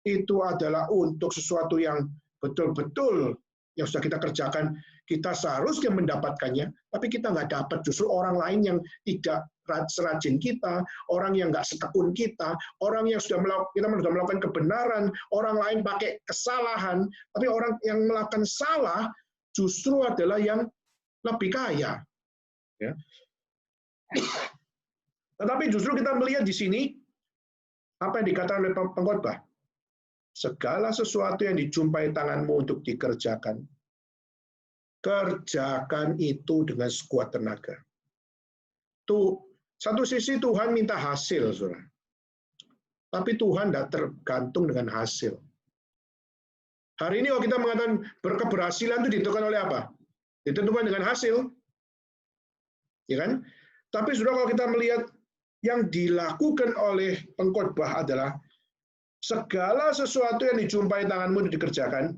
itu adalah untuk sesuatu yang betul-betul yang sudah kita kerjakan, kita seharusnya mendapatkannya, tapi kita nggak dapat. Justru orang lain yang tidak serajin kita, orang yang nggak setekun kita, orang yang sudah melakukan kebenaran, orang lain pakai kesalahan, tapi orang yang melakukan salah justru adalah yang lebih kaya. Ya. Tetapi justru kita melihat di sini apa yang dikatakan oleh pengkhotbah. Segala sesuatu yang dijumpai tanganmu untuk dikerjakan, kerjakan itu dengan sekuat tenaga. Tuh, satu sisi Tuhan minta hasil, saudara. Tapi Tuhan tidak tergantung dengan hasil. Hari ini kalau kita mengatakan berkeberhasilan itu ditentukan oleh apa? Ditentukan dengan hasil. Ya kan? Tapi saudara, kalau kita melihat yang dilakukan oleh pengkhotbah adalah segala sesuatu yang dijumpai tanganmu dikerjakan,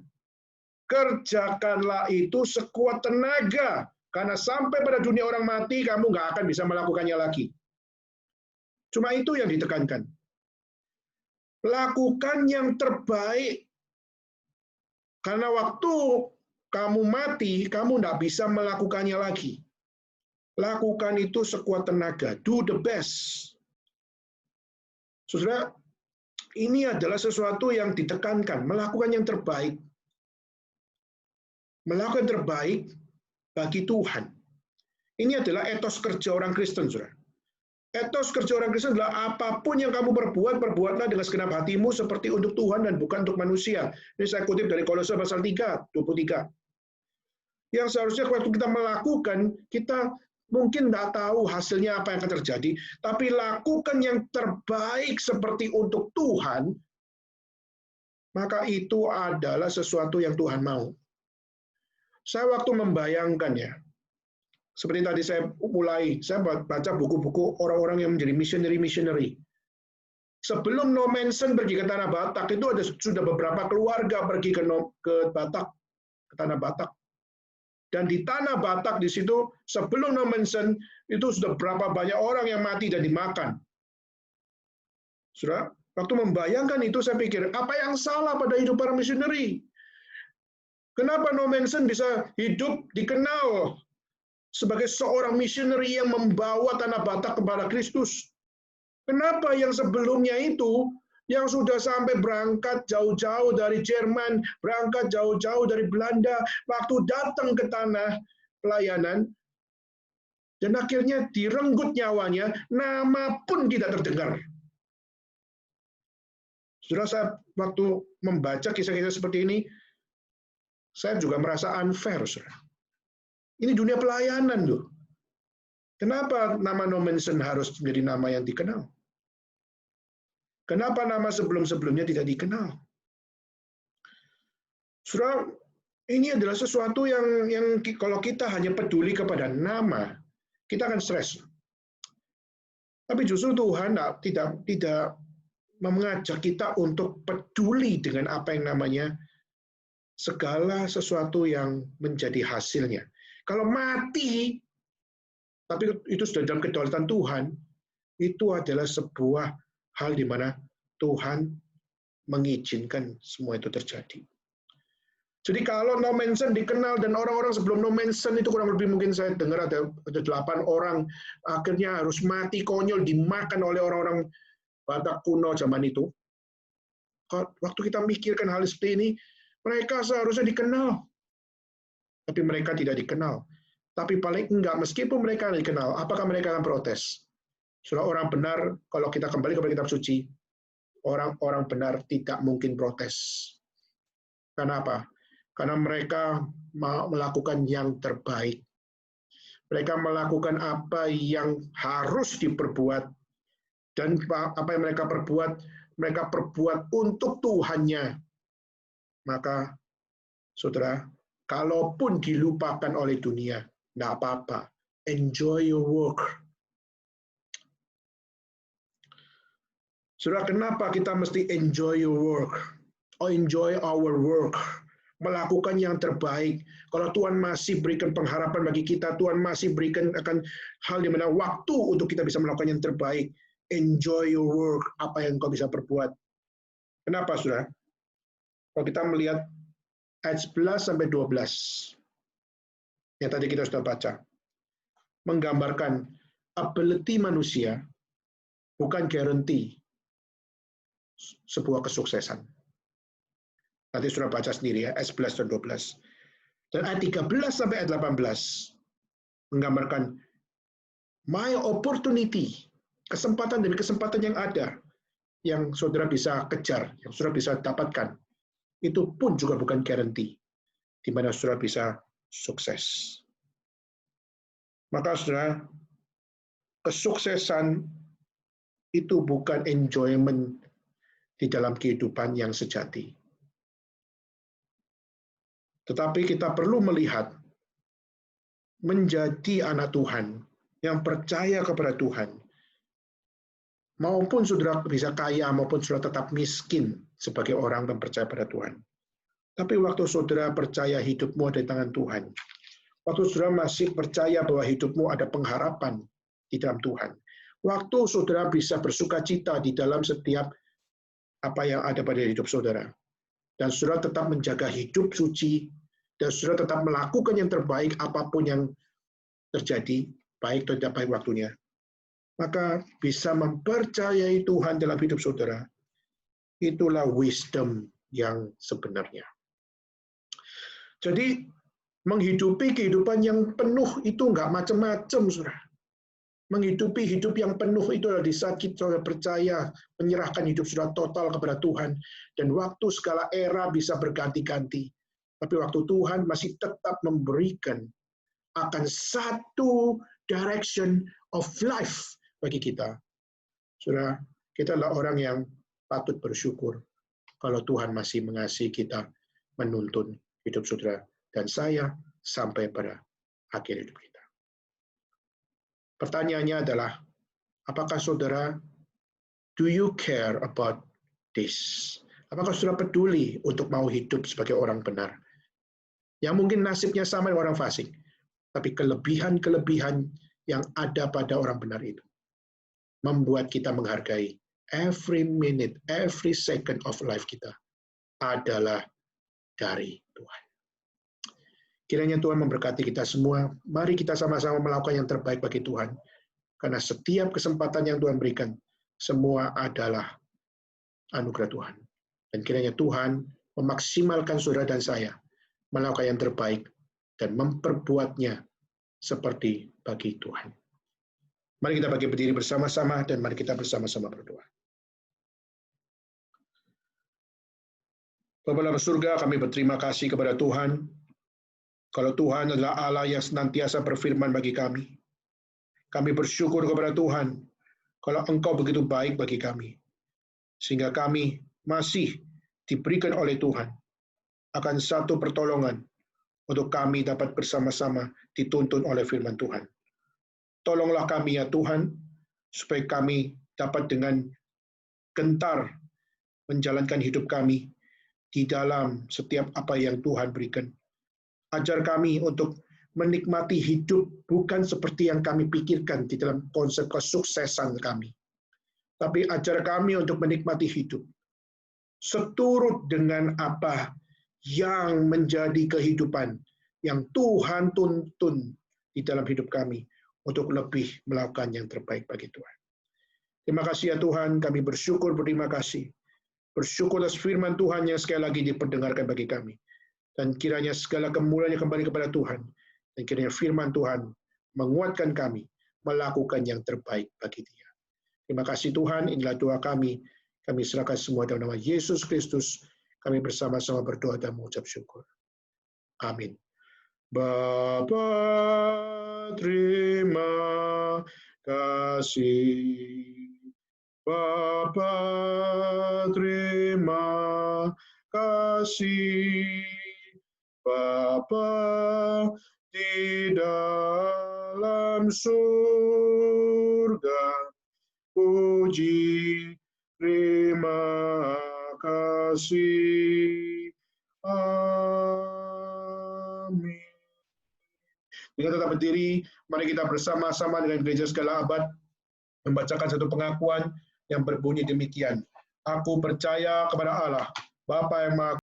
kerjakanlah itu sekuat tenaga, karena sampai pada dunia orang mati, kamu nggak akan bisa melakukannya lagi. Cuma itu yang ditekankan. Lakukan yang terbaik, karena waktu kamu mati, kamu nggak bisa melakukannya lagi. Lakukan itu sekuat tenaga, do the best. Saudara, ini adalah sesuatu yang ditekankan, melakukan yang terbaik. Melakukan yang terbaik bagi Tuhan. Ini adalah etos kerja orang Kristen, saudara. Etos kerja orang Kristen adalah apapun yang kamu perbuat, perbuatlah dengan segenap hatimu seperti untuk Tuhan dan bukan untuk manusia. Ini saya kutip dari Kolose pasal 3, 23. Yang seharusnya waktu kita melakukan, kita mungkin tidak tahu hasilnya apa yang akan terjadi, tapi lakukan yang terbaik seperti untuk Tuhan, maka itu adalah sesuatu yang Tuhan mau. Saya waktu membayangkan ya, seperti tadi saya baca buku-buku orang-orang yang menjadi missionary. Sebelum No Manson pergi ke Tanah Batak, itu sudah beberapa keluarga pergi ke Batak, ke Tanah Batak. Dan di Tanah Batak di situ sebelum No Manson itu sudah berapa banyak orang yang mati dan dimakan. Saudara, waktu membayangkan itu saya pikir, apa yang salah pada hidup para misioneri? Kenapa No Manson bisa hidup dikenal sebagai seorang misioneri yang membawa Tanah Batak kepada Kristus? Kenapa yang sebelumnya itu yang sudah sampai berangkat jauh-jauh dari Jerman, berangkat jauh-jauh dari Belanda, waktu datang ke tanah pelayanan, dan akhirnya direnggut nyawanya, nama pun tidak terdengar. Saudara, saya waktu membaca kisah-kisah seperti ini, Saya juga merasa unfair, saudara. Ini dunia pelayanan loh. Kenapa nama no mention harus menjadi nama yang dikenal? Kenapa nama sebelum-sebelumnya tidak dikenal? Saudara, ini adalah sesuatu yang kalau kita hanya peduli kepada nama, kita akan stres. Tapi justru Tuhan tidak mengajak kita untuk peduli dengan apa yang namanya segala sesuatu yang menjadi hasilnya. Kalau mati, tapi itu sudah dalam kedaulatan Tuhan, itu adalah sebuah hal di mana Tuhan mengizinkan semua itu terjadi. Jadi kalau no mention dikenal dan orang-orang sebelum no mention itu kurang lebih mungkin saya dengar ada 8 orang akhirnya harus mati konyol dimakan oleh orang-orang Batak kuno zaman itu. Waktu kita mikirkan hal seperti ini, mereka seharusnya dikenal. Tapi mereka tidak dikenal. Tapi paling enggak, meskipun mereka dikenal, apakah mereka akan protes? Soalnya orang benar, kalau kita kembali kepada kitab suci, orang-orang benar tidak mungkin protes. Kenapa? Karena mereka melakukan yang terbaik. Mereka melakukan apa yang harus diperbuat. Dan apa yang mereka perbuat untuk Tuhannya. Maka, saudara, kalaupun dilupakan oleh dunia, tidak apa-apa. Enjoy your work. Saudara, kenapa kita mesti enjoy your work? Or enjoy our work. Melakukan yang terbaik. Kalau Tuhan masih berikan pengharapan bagi kita, Tuhan masih berikan akan hal di mana waktu untuk kita bisa melakukan yang terbaik. Enjoy your work. Apa yang kau bisa perbuat. Kenapa, saudara? Kalau kita melihat ayat 11-12, yang tadi kita sudah baca, menggambarkan ability manusia bukan guarantee sebuah kesuksesan. Nanti sudah baca sendiri ya, ayat 11 dan 12. Dan ayat 13-18 menggambarkan my opportunity, kesempatan dan kesempatan yang ada, yang saudara bisa kejar, yang saudara bisa dapatkan, itu pun juga bukan guarantee, di mana saudara bisa sukses. Maka saudara, kesuksesan itu bukan enjoyment di dalam kehidupan yang sejati. Tetapi kita perlu melihat menjadi anak Tuhan yang percaya kepada Tuhan, maupun saudara bisa kaya, maupun saudara tetap miskin sebagai orang yang percaya pada Tuhan. Tapi waktu saudara percaya hidupmu ada di tangan Tuhan, waktu saudara masih percaya bahwa hidupmu ada pengharapan di dalam Tuhan, waktu saudara bisa bersuka cita di dalam setiap apa yang ada pada hidup saudara, dan saudara tetap menjaga hidup suci, dan saudara tetap melakukan yang terbaik apapun yang terjadi, baik atau tidak baik waktunya, maka bisa mempercayai Tuhan dalam hidup saudara. Itulah wisdom yang sebenarnya. Jadi, menghidupi kehidupan yang penuh itu nggak macam-macam, saudara. Menghidupi hidup yang penuh itu adalah di saat kita percaya, menyerahkan hidup saudara total kepada Tuhan, dan waktu segala era bisa berganti-ganti. Tapi waktu Tuhan masih tetap memberikan akan satu direction of life bagi kita. Saudara, kita adalah orang yang patut bersyukur kalau Tuhan masih mengasihi kita, menuntun hidup saudara dan saya sampai pada akhir hidup kita. Pertanyaannya adalah, apakah saudara, do you care about this? Apakah saudara peduli untuk mau hidup sebagai orang benar? Yang mungkin nasibnya sama dengan orang fasik, tapi kelebihan-kelebihan yang ada pada orang benar itu membuat kita menghargai every minute, every second of life kita adalah dari Tuhan. Kiranya Tuhan memberkati kita semua. Mari kita sama-sama melakukan yang terbaik bagi Tuhan. Karena setiap kesempatan yang Tuhan berikan, semua adalah anugerah Tuhan. Dan kiranya Tuhan memaksimalkan saudara dan saya melakukan yang terbaik dan memperbuatnya seperti bagi Tuhan. Mari kita bagi berdiri bersama-sama dan mari kita bersama-sama berdoa. Bapa dalam surga, kami berterima kasih kepada Tuhan. Kalau Tuhan adalah Allah yang senantiasa berfirman bagi kami. Kami bersyukur kepada Tuhan kalau Engkau begitu baik bagi kami. Sehingga kami masih diberikan oleh Tuhan akan satu pertolongan untuk kami dapat bersama-sama dituntun oleh firman Tuhan. Tolonglah kami ya Tuhan, supaya kami dapat dengan gentar menjalankan hidup kami di dalam setiap apa yang Tuhan berikan. Ajar kami untuk menikmati hidup bukan seperti yang kami pikirkan di dalam konsep kesuksesan kami. Tapi ajar kami untuk menikmati hidup seturut dengan apa yang menjadi kehidupan yang Tuhan tuntun di dalam hidup kami untuk lebih melakukan yang terbaik bagi Tuhan. Terima kasih ya Tuhan, kami bersyukur, berterima kasih. Bersyukur atas firman Tuhan yang sekali lagi diperdengarkan bagi kami. Dan kiranya segala kemuliaan kembali kepada Tuhan. Dan kiranya firman Tuhan menguatkan kami melakukan yang terbaik bagi Dia. Terima kasih Tuhan, inilah doa kami. Kami serahkan semua dalam nama Yesus Kristus. Kami bersama-sama berdoa dan mengucap syukur. Amin. Bapa, terima kasih. Bapa, terima kasih. Bapa di dalam surga, puji, terima kasih. Amin. Dengan tetap berdiri, mari kita bersama-sama dengan Gereja Segala Abad membacakan satu pengakuan yang berbunyi demikian. Aku percaya kepada Allah, Bapa yang Maha